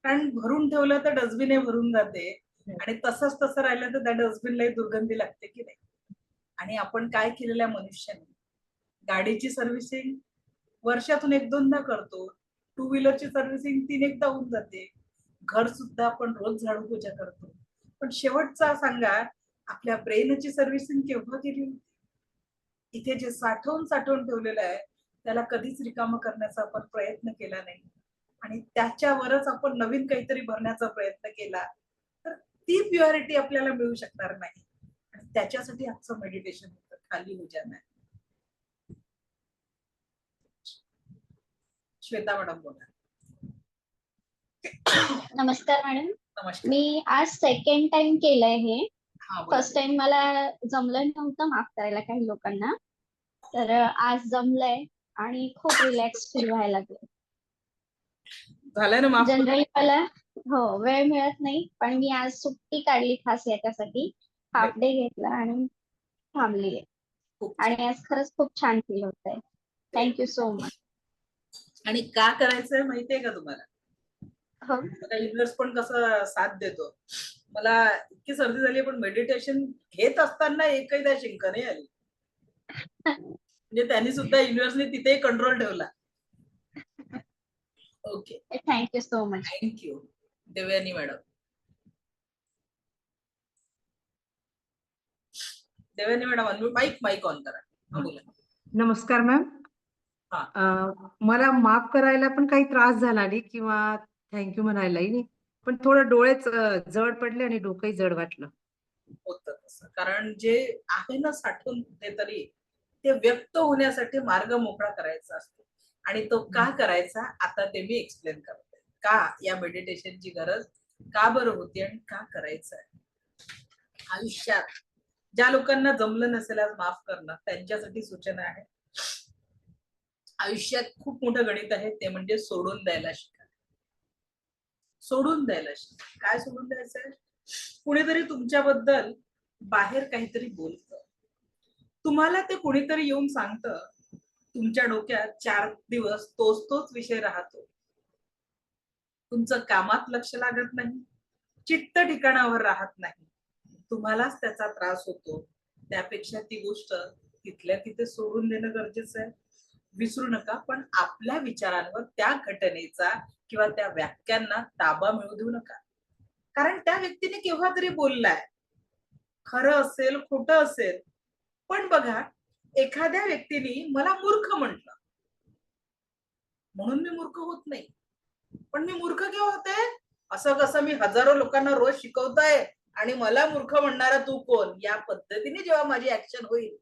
कारण भरून ठेवलं तर डस्टबिन भरून जाते आणि तसं राहिलं तर त्या डस्टबिनलाही दुर्गंधी लागते की नाही. आणि आपण काय केलेल्या मनुष्याने गाडीची सर्व्हिसिंग वर्षातून 1-2दा करतो, 2 व्हीलरची सर्व्हिसिंग 3-1दा होऊन जाते, घर सुद्धा आपण रोज झाडू पूजा करतो. पण शेवटचा सांगा, आपल्या ब्रेनची सर्व्हिसिंग केव्हा केली होती? इथे जे साठवून ठेवलेलं आहे त्याला कधीच रिकामं करण्याचा आपण प्रयत्न केला नाही आणि त्याच्यावरच आपण नवीन काहीतरी भरण्याचा प्रयत्न केला तर ती प्युरिटी आपल्याला मिळू शकणार नाही. आणि त्याच्यासाठी आजचं मेडिटेशन होतं, खाली हो जाना. श्वेता मॅडम बोला. नमस्कार मॅडम. नमस्कार. मी आज सेकंड टाइम केलंय हे. हा बोला. फर्स्ट टाइम मला जमलं नव्हतं माफ करायला काही लोकांना, तर आज जमलंय आणि खूप रिलॅक्स फील व्हायला लागलं. झालंय ना माफ? जनरली मला वेळ मिळत नाही, पण मी आज सुट्टी काढली खास याच्यासाठी, हाफ डे घेतला आणि थांबलीये. खूप आणि आज खरंच खूप छान फील होत आहे. Thank you so much. आणि का करायचंय माहितीये का तुम्हाला? हो. युनिवर्स पण कसं साथ देतो. मला इतकी सर्दी झाली पण मेडिटेशन घेत असताना एकदा शिंक नाही आली. म्हणजे त्यांनी सुद्धा युनिव्हर्सने तिथेही कंट्रोल ठेवला. Okay, thank you so much. Thank you. Devyani madam. Devyani madam, mike on करा. हा, बोला. नमस्कार मॅम. मला माफ करायला पण काही त्रास झाला नाही किंवा थँक्यू म्हणायलाही नाही, पण थोडं डोळेच जड पडले आणि डोकंही जड वाटलं. होतं तसं, कारण जे आहे ना साठवून कुठेतरी ते व्यक्त होण्यासाठी मार्ग मोकळा करायचा असतो आणि तो का करायचा आता ते मी एक्सप्लेन करते. का या मेडिटेशनची गरज का बरं होती आणि का करायचं आहे. आयुष्यात ज्या लोकांना जमलं नसेल आज माफ करणं त्यांच्यासाठी सूचना आहे. आयुष्यात खूप मोठं गणित आहे, ते म्हणजे सोडून द्यायला शिका. सोडून द्यायला शिका. काय सोडून द्यायचंय? कुणीतरी तुमच्याबद्दल बाहेर काहीतरी बोलतं, तुम्हाला ते कुणीतरी येऊन सांगतं, तुमच्या डोक्यात 4 दिवस तोच विषय राहतो, तुमचं कामात लक्ष लागत नाही, चित्त ठिकाणावर राहत नाही, तुम्हालाच त्याचा त्रास होतो. त्यापेक्षा ती गोष्ट तिथल्या तिथे सोडून देणं गरजेचं आहे. विसरू नका, पण आपल्या विचारांवर त्या घटनेचा किंवा त्या व्याख्यांना ताबा मिळू देऊ नका. कारण त्या व्यक्तीने केव्हा तरी बोललाय, खरं असेल खोटं असेल, पण बघा एखाद्या व्यक्तीने मला मूर्ख म्हटलं म्हणून मी मूर्ख होत नाही. पण मी मूर्ख केव्हा होते? असं कसं मी हजारो लोकांना रोज शिकवताय आणि मला मूर्ख म्हणणारा तू कोण, या पद्धतीने जेव्हा माझी ऍक्शन होईल,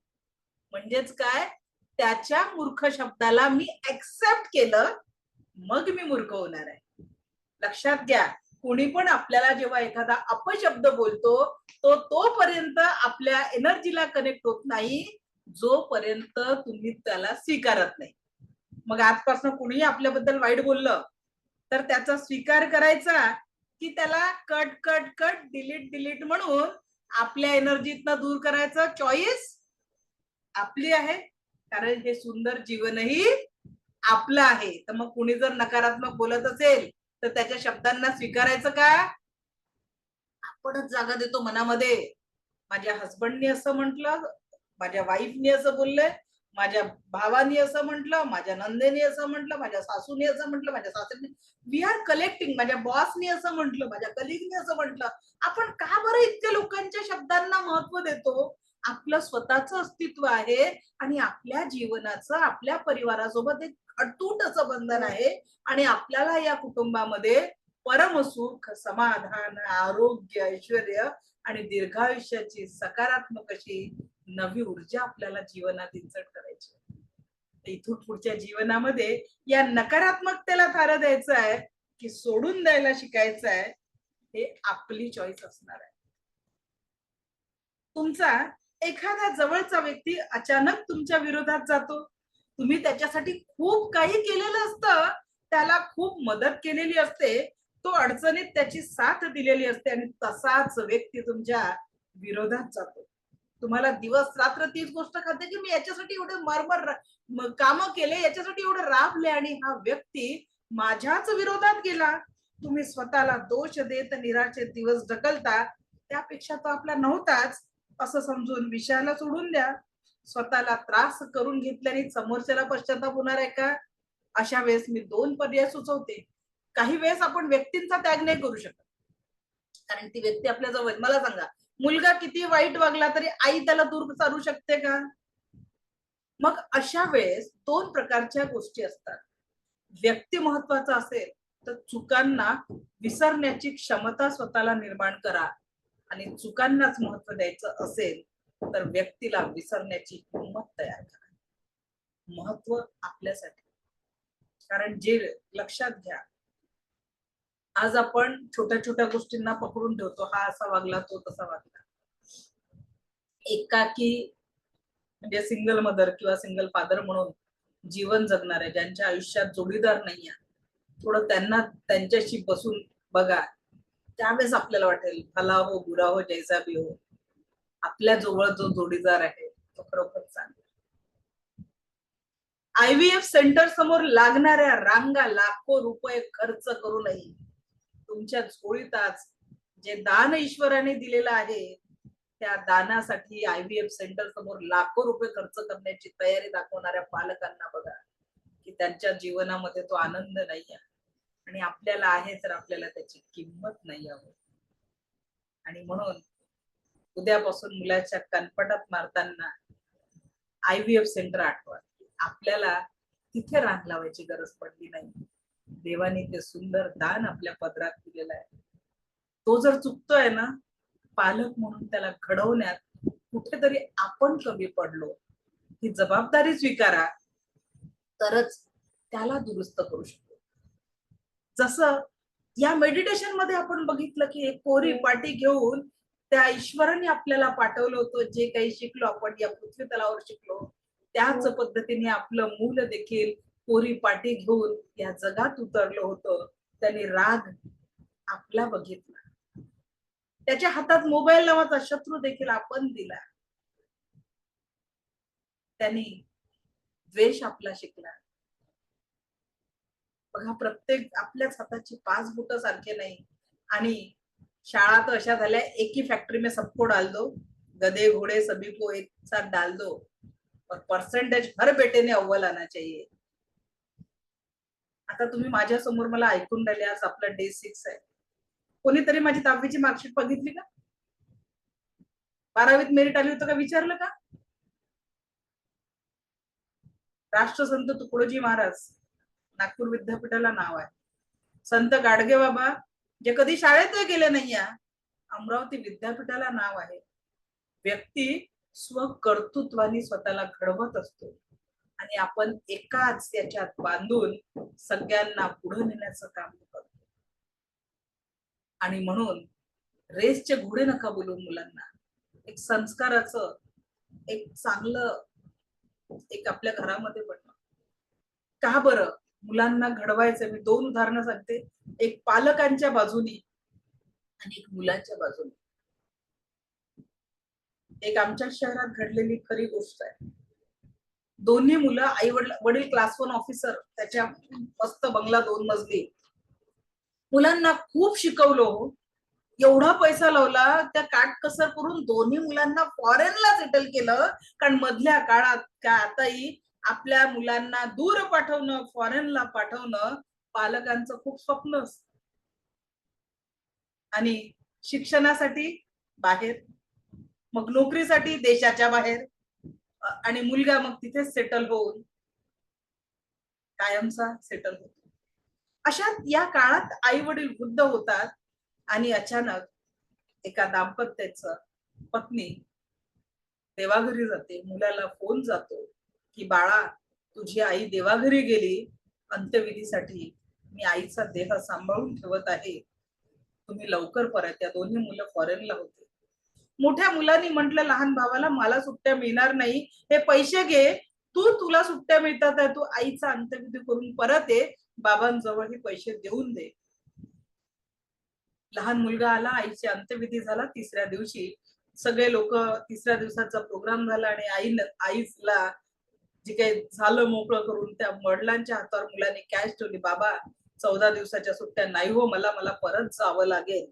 म्हणजेच काय, त्याच्या मूर्ख शब्दाला मी ऍक्सेप्ट केलं, मग मी मूर्ख होणार आहे. लक्षात घ्या, कोणी पण आपल्याला जेव्हा एखादा अपशब्द बोलतो तो तोपर्यंत आपल्या एनर्जीला कनेक्ट होत नाही जोपर्यंत तुम्ही त्याला स्वीकारत नाही. मग आजपासून कोणीही आपल्याबद्दल वाईट बोललं तर त्याचा स्वीकार करायचा की त्याला कट कट कट डिलीट म्हणून आपल्या एनर्जीतनं दूर करायचं. चॉईस आपली आहे, कारण हे सुंदर जीवनही आपलं आहे. तर मग कुणी जर नकारात्मक बोलत असेल तर त्याच्या शब्दांना स्वीकारायचं का? आपणच जागा देतो मनामध्ये. माझ्या हसबंडनी असं म्हटलं, माझ्या वाईफनी असं बोललंय, माझ्या भावानी असं म्हटलं, माझ्या नंदेनी असं म्हटलं, माझ्या सासूनी असं म्हटलं, माझ्या सासऱ्यानी, वी आर कलेक्टिंग, माझ्या बॉसनी असं म्हटलं, माझ्या कलिगनी असं म्हटलं. आपण का बरं इतक्या लोकांच्या शब्दांना महत्व देतो? आपलं स्वतःचं अस्तित्व आहे आणि आपल्या जीवनाचं आपल्या परिवारासोबत एक अतूट असं बंधन आहे आणि आपल्याला या कुटुंबामध्ये परमसुख, समाधान, आरोग्य, ऐश्वर्य आणि दीर्घायुष्याची सकारात्मक अशी नवी ऊर्जा आपल्याला जीवनात इन्सर्ट करायची आहे. इथून पुढच्या जीवनामध्ये या नकारात्मकतेला थारा द्यायचं आहे की सोडून द्यायला शिकायचं आहे, हे आपली चॉईस असणार आहे. तुमचा एखादा जवळचा व्यक्ती अचानक तुमच्या विरोधात जातो, तुम्ही त्याच्यासाठी खूप काही केलेलं असतं, त्याला खूप मदत केलेली असते, तो अडचणीत त्याची साथ दिलेली असते, आणि तसाच व्यक्ती तुमच्या विरोधात जातो. तुम्हाला दिवस रात्र तीच गोष्ट खाते की मी याच्यासाठी एवढे मरमर काम केले, याच्यासाठी एवढे राबले, आणि हा व्यक्ती माझ्याच विरोधात गेला. तुम्ही स्वतःला दोष देत निराशेत दिवस ढकलता, त्यापेक्षा तो आपला नव्हताच असं समजून विषयाला सोडून द्या. स्वतःला त्रास करून घेतल्याने समोरच्याला पश्चाताप होणार आहे का? अशा वेळेस मी 2 पर्याय सुचवते. काही वेळेस आपण व्यक्तींचा त्याग नाही करू शकत, कारण ती व्यक्ती आपल्या जवळ. मला सांगा, मुलगा किती वाईट वागला तरी आई त्याला दूर सारू शकते का? मग अशा वेळेस 2 प्रकारच्या गोष्टी असतात. व्यक्ती महत्वाचा असेल तर चुकांना विसरण्याची क्षमता स्वतःला निर्माण करा, आणि चुकांनाच महत्व द्यायचं असेल तर व्यक्तीला विसरण्याची हिंमत तयार करा. महत्व आपल्यासाठी. कारण जे लक्षात घ्या, आज आपण छोट्या छोट्या गोष्टींना पकडून ठेवतो, हा असा वागला, तो तसा वागला. एकाकी म्हणजे सिंगल मदर किंवा सिंगल फादर म्हणून जीवन जगणारे, ज्यांच्या आयुष्यात जोडीदार नाहीये, थोडं त्यांना त्यांच्याशी बसून बघा. त्यावेळेस आपल्याला वाटेल भला हो बुरा हो जैसा भी हो, आपल्या जवळ जो जोडीदार आहे तो खरोखर चांगला. IVF सेंटर समोर लागणाऱ्या रांगा लाखो रुपये खर्च करूनही तुमच्या झोळीतच जे दान ईश्वराने दिलेलं आहे, त्या दानासाठी IVF सेंटर समोर लाखो रुपये खर्च करण्याची तयारी दाखवणाऱ्या पालकांना बघा की त्यांच्या जीवनामध्ये तो आनंद नाहीये, आणि आपल्याला आहे तर आपल्याला त्याची किंमत नाही आहे. आणि म्हणून उद्यापासून मुलाच्या कनपटात मारताना IVF सेंटर आठवा. आपल्याला तिथे रांग लावायची गरज पडली नाही. देवाने ते सुंदर दान आपल्या पदरात दिलेलं आहे. तो जर चुकतोय ना, पालक म्हणून त्याला घडवण्यात कुठेतरी आपण कमी पडलो, ही जबाबदारी स्वीकारा, तरच त्याला दुरुस्त करू शकतो. जसं या मेडिटेशन मध्ये आपण बघितलं की एक कोरी पाटी घेऊन त्या ईश्वराने आपल्याला पाठवलं होतं. जे काही शिकलो आपण या पृथ्वी तलावर शिकलो, त्याच पद्धतीने आपलं मूल देखील कोरी पाटी घेऊन या जगात उतरलं होतं. त्याने राग आपला बघितला, त्याच्या हातात मोबाईल नावाचा शत्रू देखील आपण दिला. त्यांनी द्वेष आपला शिकला. बघा, प्रत्येक आपल्याच हाताची 5 बोट सारखे नाही. आणि शाळा तर अशा झाल्या, एक ही फैक्ट्री में सबको डाल दो, गधे घोड़े सभी को एक साथ डाल दो, और परसेंटेज हर बेटे ने अव्वल आना चाहिए. आता तुम्ही माझ्या समोर मला ऐकून राहिले, आज आपला डे 6 आहे. कोणीतरी माझी 10वीची मार्कशीट बघितली का? 12वीत मेरिट आली होतं का विचारलं का? राष्ट्रसंत तुकडोजी महाराज, नागपूर विद्यापीठाला नाव आहे. संत गाडगे बाबा, जे कधी शाळेतही गेले नाही, अमरावती विद्यापीठाला नाव आहे. व्यक्ती स्वकर्तृत्वाने स्वतःला घडवत असतो, आणि आपण एकाच याच्यात बांधून सगळ्यांना पुढे नेण्याचं काम करतो. आणि म्हणून रेसचे घोडे नका बोलू मुलांना. एक संस्काराचं एक चांगलं एक आपल्या घरामध्ये बनवा. का बरं मुलांना घडवायचं? मी 2 उदाहरणं सांगते, एक पालकांच्या बाजूनी आणि एक मुलांच्या बाजूने. एक आमच्या शहरात घडलेली खरी गोष्ट आहे. दोन्ही मुलं, आई वडील क्लास 1 ऑफिसर, त्याच्या मस्त बंगला 2 मजली. मुलांना खूप शिकवलं, एवढा पैसा लावला, त्या काटकसर करून दोन्ही मुलांना फॉरेनला सेटल केलं. कारण मधल्या काळात का आताही आपल्या मुलांना दूर पाठवणं, फॉरेनला पाठवणं पालकांचं खूप स्वप्न असतं. आणि शिक्षणासाठी बाहेर, मग नोकरीसाठी देशाच्या बाहेर, आणि मुलगा मग तिथेच सेटल होऊन कायमचा सेटल होतो. अशा या काळात आई वडील वृद्ध होतात, आणि अचानक एका दाम्पत्याचं पत्नी देवाघरी जाते, मुलाला फोन जातो की बाळा तुझी आई देवाघरी गेली अंत्यविधीसाठी, मी आईचा देह सांभाळून ठेवत आहे, तुम्ही लवकर परत या. दोन्ही मुलं फॉरेनला होते. मोठ्या मुलांनी म्हटलं लहान भावाला मला सुट्ट्या मिळणार नाही, हे पैसे घे, तुला सुट्ट्या मिळतात आहे, तू आईचा अंत्यविधी करून परत ये, बाबांजवळ हे पैसे देऊन दे. लहान मुलगा आला, आईचे अंत्यविधी झाला. तिसऱ्या दिवशी सगळे लोक, तिसऱ्या दिवसाचा प्रोग्राम झाला आणि आईला जे काही झालं मोकळं करून त्या वडिलांच्या हातावर मुलाने कॅश ठेवली. बाबा 14 दिवसाच्या सुट्ट्या नाही हो, मला परत जावं लागेल,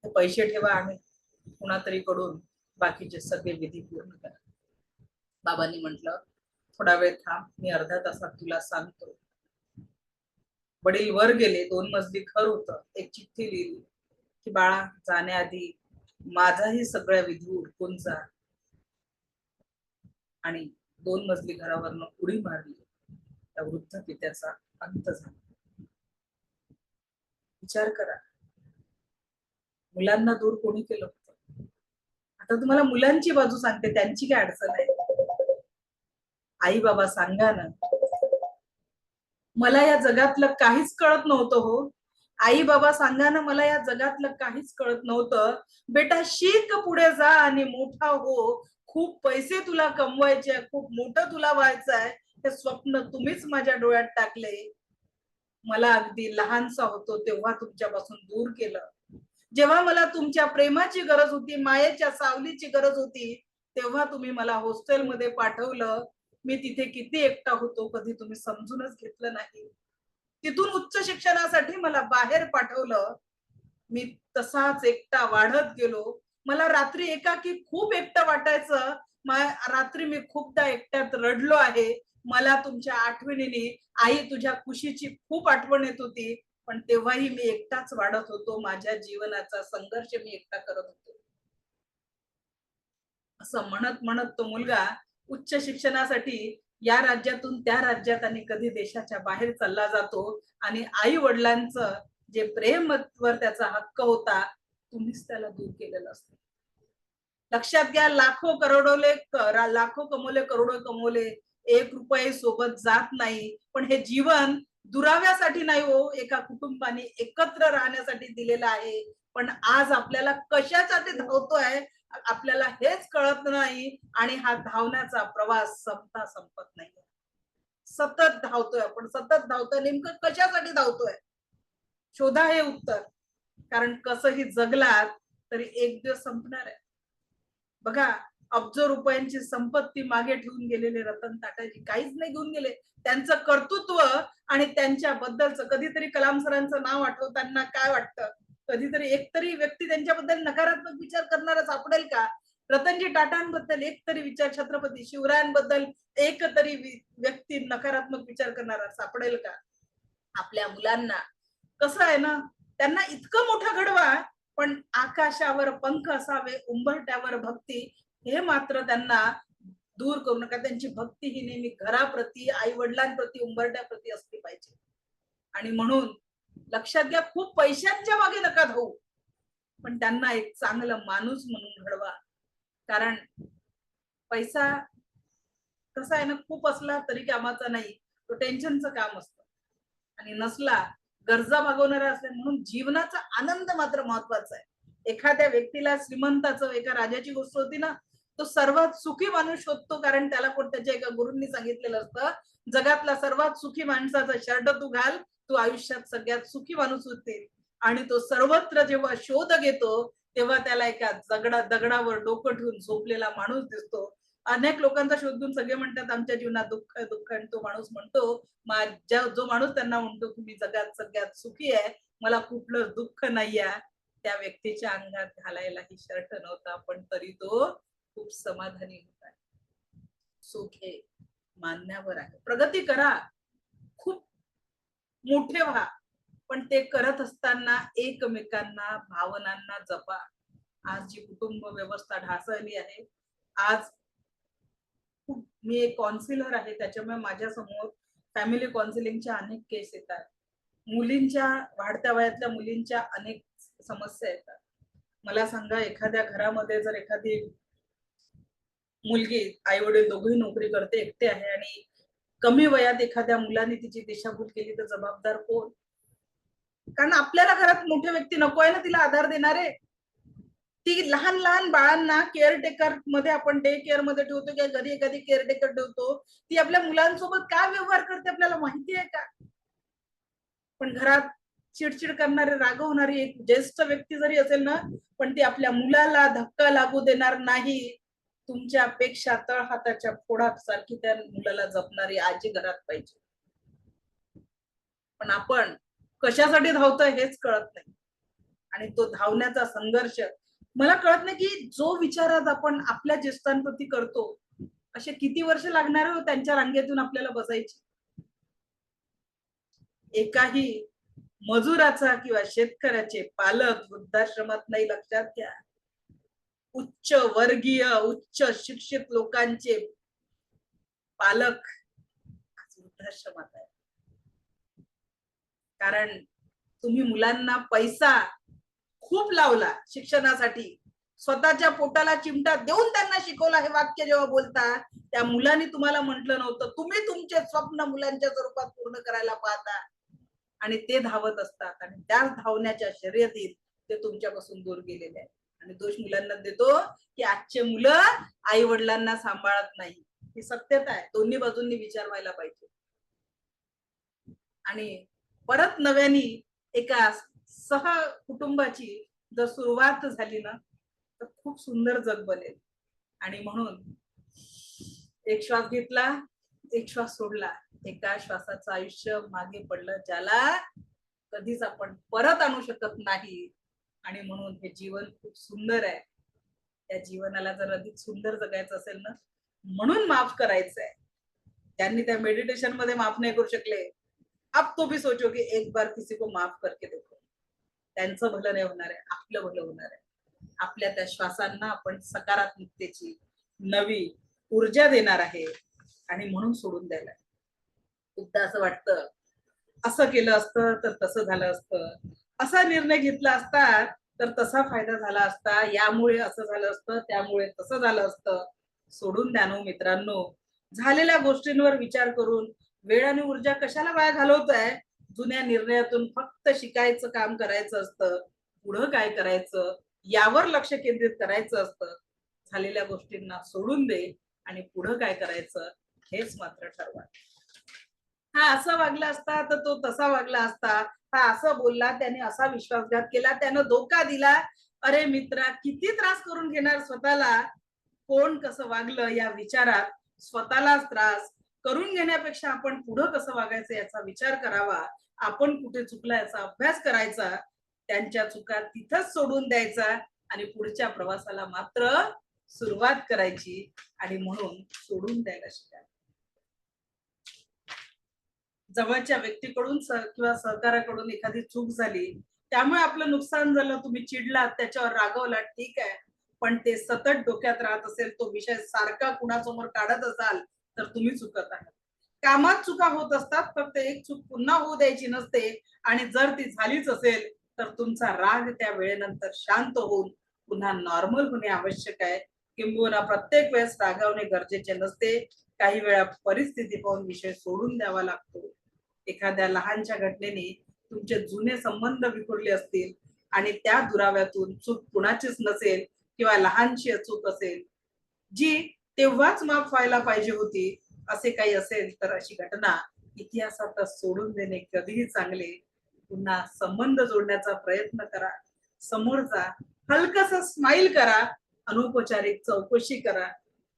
पैसे ठेवा आणि कुणातरी कडून बाकीचे सगळे विधी पूर्ण करा. बाबांनी म्हटलं थोडा वेळ थांब, मी अर्ध्या तासात तुला सांगतो. वडील वर गेले, 2 मजली घर होतं, एक चिठ्ठी लिहिली की बाळा जाण्याआधी माझाही सगळ्या विधी उरकून जा, आणि 2 मजली घरावरनं उडी मारली. त्या वृद्ध पित्याचा अंत झाला. विचार करा, मुलांना दूर कोणी केलं होतं? आता तुम्हाला मुलांची बाजू सांगते, त्यांची काय अडचण आहे. आई बाबा सांगा ना, मला या जगातलं काहीच कळत नव्हतं हो. आई बाबा सांगा ना, मला या जगातलं काहीच कळत नव्हतं. बेटा शिक, पुढे जा आणि मोठा हो. खूप पैसे तुला कमवायचे, खूप मोठं तुला व्हायचं आहे, हे स्वप्न तुम्हीच माझ्या डोळ्यात टाकले. मला अगदी लहानसा होतो तेव्हा तुमच्यापासून दूर केलं. जेव्हा मला तुमच्या प्रेमाची गरज होती, मायेच्या सावलीची गरज होती, तेव्हा तुम्ही मला हॉस्टेलमध्ये पाठवलं. मी तिथे किती एकटा होतो, कधी तुम्ही समजूनच घेतलं नाही. तिथून उच्च शिक्षणासाठी मला बाहेर पाठवलं. मी तसाच एकटा वाढत गेलो. मला रात्री एकाकी खूप एकटं वाटायचं. रात्री मी खूपदा एकट्यात रडलो आहे. मला तुमच्या आठवणीने आई तुझ्या खुशीची खूप आठवण येत होती, पण तेव्हाही मी एकटाच वाढत होतो. माझ्या जीवनाचा संघर्ष मी एकटा करत होतो. असं म्हणत म्हणत तो मुलगा उच्च शिक्षणासाठी या राज्यातून त्या राज्यात आणि कधी देशाच्या बाहेर चालला जातो, आणि आई वडिलांचं जे प्रेमवर त्याचा हक्क होता, तुम्हीच त्याला दूर केलेलं असतं. लक्षात घ्या, लाखो कमवले, करोडो कमवले, 1 रुपये सोबत जात नाही. पण हे जीवन दुराव्यासाठी नाही हो, एका कुटुंबाने एकत्र राहण्यासाठी दिलेलं आहे. पण आज आपल्याला कशासाठी धावतोय आपल्याला हेच कळत नाही, आणि हा धावण्याचा प्रवास संपत नाही. सतत धावतोय आपण, सतत धावतोय. नेमकं कशासाठी धावतोय? शोधा हे उत्तर. कारण कसंही जगलात तरी एक दिवस संपणार आहे. बघा, अब्ज रुपयांची संपत्ती मागे ठेवून गेलेले रतन टाटाजी काहीच नाही घेऊन गेले. त्यांचं कर्तृत्व आणि त्यांच्याबद्दलचं, कधीतरी कलाम सरांचं नाव आठवताना काय वाटतं? कधीतरी एकतरी व्यक्ती त्यांच्याबद्दल नकारात्मक विचार करणारा सापडेल का? रतनजी टाटांबद्दल एक तरी विचार, छत्रपती शिवरायांबद्दल एक तरी व्यक्ती नकारात्मक विचार करणारा सापडेल का? आपल्या मुलांना कसं आहे ना, त्यांना इतकं मोठं घडवा, पण आकाशावर पंख असावे, उंबरट्यावर भक्ती, हे मात्र त्यांना दूर करू नका. त्यांची भक्ती ही नेहमी घराप्रती, आई वडिलांप्रती, उंबरट्याप्रती असली पाहिजे. आणि म्हणून लक्षात घ्या, खूप पैशांच्या मागे नका धावू, पण त्यांना एक चांगलं माणूस म्हणून घडवा. कारण पैसा कसा आहे ना, खूप असला तरी कामाचा नाही, तो टेन्शनचं काम असतं. आणि नसला, गरजा भागवणारा असल्या, म्हणून जीवनाचा आनंद मात्र महत्वाचा आहे. एखाद्या व्यक्तीला श्रीमंताचं, एका राजाची गोष्ट होती ना, तो सर्वात सुखी माणूस शोधतो, कारण त्याला कोण त्याच्या एका गुरूंनी सांगितलेलं असतं, जगातला सर्वात सुखी माणसाचा शर्ट तू घाल, तू आयुष्यात सगळ्यात सुखी माणूस होतील. आणि तो सर्वत्र जेव्हा शोध घेतो, तेव्हा त्याला एका दगडावर डोकं ठेवून झोपलेला माणूस दिसतो. अनेक लोकांचा शोध घेऊन सगळे म्हणतात आमच्या जीवनात दुःख आहे, दुःख आहे. तो माणूस म्हणतो, जो माणूस त्यांना म्हणतो की मी जगात सगळ्यात सुखी आहे, मला कुठलं दुःख नाहीये, त्या व्यक्तीच्या अंगात घालायलाही शर्ट नव्हता, पण तरी तो खूप समाधानी होता. सुख हे मानण्यावर आहे. प्रगती करा, खूप मोठे व्हा, पण ते करत असताना एकमेकांना, भावनांना जपा. आज जी कुटुंब व्यवस्था ढासळली आहे, आज मी एक काउन्सिलर आहे, त्याच्यामुळे माझ्या समोर फॅमिली काउन्सिलिंगच्या अनेक केस येतात. मुलींच्या, वाढत्या वयातल्या मुलींच्या अनेक समस्या येतात. मला सांगा, एखाद्या घरामध्ये जर एखादी मुलगी, आई वडील दोघेही नोकरी करते, एकटे आहे, आणि कमी वयात एखाद्या मुलाने तिची दिशाभूल केली, तर जबाबदार कोण? कारण आपल्याला घरात मोठे व्यक्ती नको आहे ना तिला आधार देणारे. ती लहान लहान बाळांना केअरटेकर मध्ये, आपण डे केअर मध्ये ठेवतो किंवा घरी एखादी केअरटेकर ठेवतो, ती आपल्या मुलांसोबत काय व्यवहार करते आपल्याला माहिती आहे का? पण घरात चिडचिड करणारे, रागवणारी एक ज्येष्ठ व्यक्ती जरी असेल ना, पण ती आपल्या मुलाला धक्का लागू देणार नाही. तुमच्यापेक्षा तळहाताच्या फोडासारखी त्या मुलाला जपणारी आजी घरात पाहिजे. पण आपण कशासाठी धावतोय हेच कळत नाही. आणि तो धावण्याचा संघर्ष मला कळत नाही की जो विचारात आपण आपल्या ज्येष्ठांप्रती करतो, असे किती वर्ष लागणार हो त्यांच्या रांगेतून आपल्याला बसायची. एकाही मजुराचा किंवा शेतकऱ्याचे पालक वृद्धाश्रमात नाही, लक्षात घ्या. उच्च वर्गीय, उच्च शिक्षित लोकांचे पालक वृद्धाश्रमात आहे. कारण तुम्ही मुलांना पैसा खूप लावला शिक्षणासाठी, स्वतःच्या पोटाला चिमटा देऊन त्यांना शिकवला. हे वाक्य जेव्हा बोलता, त्या मुलांनी तुम्हाला म्हटलं नव्हतं. तुम्ही तुमचे स्वप्न मुलांच्या स्वरूपात पूर्ण करायला पाहता आणि ते धावत असतात, आणि त्या धावण्याच्या शर्यतीत ते तुमच्यापासून दूर गेलेले आहेत. आणि दोष मुलांना देतो की आजचे मुलं आई वडिलांना सांभाळत नाही. ही सत्यता आहे. दोन्ही बाजूंनी विचार व्हायला पाहिजे. आणि परत नव्याने एका सह कुटुंबाची जर सुरुवात झाली ना, तर खूप सुंदर जग बनेल. आणि म्हणून एक श्वास घेतला, एक श्वास सोडला, एका श्वासाचं आयुष्य मागे पडलं, ज्याला कधीच आपण परत आणू शकत नाही. आणि म्हणून हे जीवन खूप सुंदर आहे. त्या जीवनाला जर अधिक सुंदर जगायचं असेल ना, म्हणून माफ करायचंय. त्यांनी त्या मेडिटेशन मध्ये माफ नाही करू शकले, अब तो भी सोचो की एक बार किसी को माफ करके देखो. त्यांचं भलं नाही होणार आहे, आपलं भलं होणार आहे. आपल्या त्या श्वासांना आपण सकारात्मकतेची नवी ऊर्जा देणार आहे. आणि म्हणून सोडून द्यायला. खूपदा असं वाटतं, असं केलं असतं तर तसं झालं असतं, असा निर्णय घेतला असता तर तसा फायदा झाला असता, यामुळे असं झालं असतं, त्यामुळे तसं झालं असतं. सोडून द्या ना मित्रांनो. झालेल्या गोष्टींवर विचार करून वेळ आणि ऊर्जा कशाला वाया घालवताय? जुन्या निर्णयातून फक्त शिकायचं काम करायचं असतं. पुढं काय करायचं यावर लक्ष केंद्रित करायचं असतं. झालेल्या गोष्टींना सोडून दे आणि पुढं काय करायचं हेच मात्र ठरवा. हा असं वागला असता तर तो तसा वागला असता, हा असं बोलला, त्याने असा विश्वासघात केला, त्यानं धोका दिला. अरे मित्रा, किती त्रास करून घेणार स्वतःला? कोण कसं वागलं या विचारात स्वतःलाच त्रास करून घेण्यापेक्षा आपण पुढं कसं वागायचं याचा विचार करावा. आपण कुठे चुकला याचा अभ्यास करायचा, त्यांच्या चुका तिथंच सोडून द्यायचा आणि पुढच्या प्रवासाला मात्र सुरुवात करायची. आणि म्हणून सोडून द्यायला शिका. जवळच्या व्यक्तीकडून किंवा सहकार्याकडून एखादी चूक झाली, त्यामुळे आपलं नुकसान झालं, तुम्ही चिडलात, त्याच्यावर रागवलात, ठीक आहे. पण ते सतत डोक्यात राहत असेल, तो विषय सारखा कुणासमोर काढत असाल, तर तुम्ही चुकत आहात. कामात चुका होत असतात, फक्त एक चूक पुन्हा होऊ द्यायची नसते. आणि जर ती झालीच असेल तर तुमचा राग त्या वेळेनंतर शांत होऊन पुन्हा नॉर्मल होणे आवश्यक आहे. किंबहुना प्रत्येक वेळेस रागावणे गरजेचे नसते. काही वेळा परिस्थिती पाहून विषय सोडून द्यावा लागतो. एखाद्या लहानच्या घटनेने तुमचे जुने संबंध विखुरले असतील आणि त्या दुराव्यातून चूक कुणाचीच नसेल किंवा लहानशी चूक असेल जी तेव्हाच माफ व्हायला पाहिजे होती, असे काही असेल तर अशी घटना इतिहासात सोडून देणे कधीही चांगले. पुन्हा संबंध जोडण्याचा प्रयत्न करा, समोरचा हलकासा स्माइल करा, अनौपचारिक चौकशी करा.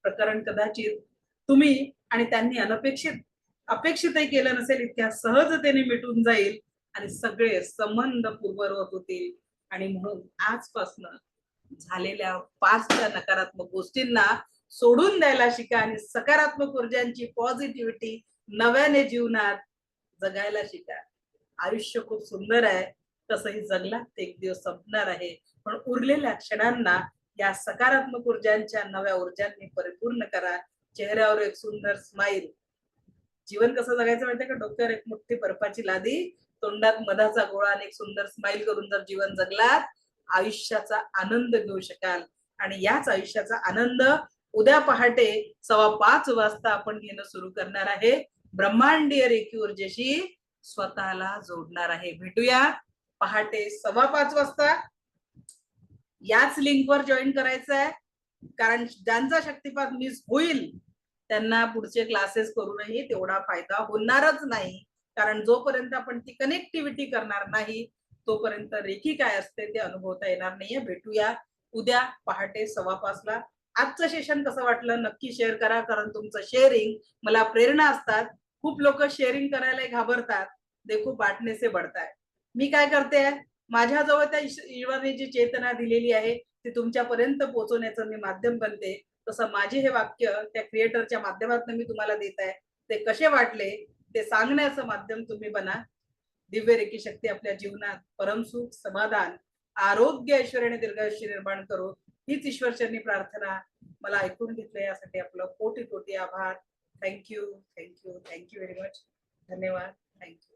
प्रकरण कदाचित तुम्ही आणि त्यांनी अपेक्षितही केलं नसेल, इतक्या सहजतेने मिटून जाईल आणि सगळे संबंध पूर्ववत होतील. आणि म्हणून आजपासून झालेल्या पास्टच्या नकारात्मक गोष्टींना सोडून द्यायला शिका आणि सकारात्मक ऊर्जांची पॉझिटिव्हिटी नव्याने जीवनात जगायला शिका. आयुष्य खूप सुंदर आहे, तसंही जगला ते एक दिवस संपणार आहे. पण उरलेल्या क्षणांना या सकारात्मक ऊर्जांच्या नव्या ऊर्जांनी परिपूर्ण करा. चेहऱ्यावर एक सुंदर स्माइल. जीवन कसं जगायचं माहितीये का? डोक्यावर एक मोठी बर्फाची लादी, तोंडात मधाचा गोळा आणि एक सुंदर स्माइल करून जर जीवन जगलात आयुष्याचा आनंद घेऊ शकाल. आणि याच आयुष्याचा आनंद उद्या पहाटे 5:15 वाजता आपण घेणं सुरू करणार आहे. ब्रह्मांडीय रेखी ऊर्जेशी स्वतःला जोडणार आहे. भेटूया पहाटे 5:15 वाजता. याच लिंकवर जॉईन करायचं आहे, कारण ज्यांचा शक्तिपात मिस होईल त्यांना पुढचे क्लासेस करूनही तेवढा फायदा होणारच नाही. कारण जोपर्यंत आपण ती कनेक्टिव्हिटी करणार नाही तोपर्यंत रेखी काय असते ते अनुभवता येणार नाहीये. भेटूया उद्या पहाटे 5:15ला. आजचं सेशन कसं वाटलं नक्की शेअर करा, कारण तुमचं शेअरिंग मला प्रेरणा असतात. खूप लोक शेअरिंग करायला घाबरतात. देखो बांटने से बढ़ता है. मी काय करते, माझ्याजवळ त्या ईश्वराने जी चेतना दिलेली आहे ती तुमच्यापर्यंत पोहोचवण्याचं मी माध्यम बनते. तसं माझे हे वाक्य त्या क्रिएटरच्या माध्यमातून मी तुम्हाला देत आहे. ते कसे वाटले ते सांगण्याचं माध्यम तुम्ही बना. दिव्य रेखी शक्ती आपल्या जीवनात परमसुख, समाधान, आरोग्य, ऐश्वर्याने दीर्घायुष्य निर्माण करो हीच ईश्वरचरणी प्रार्थना. मला ऐकून घेतलं यासाठी आपलं कोटी कोटी आभार. Thank you, thank you, thank you very much. धन्यवाद. थँक्यू.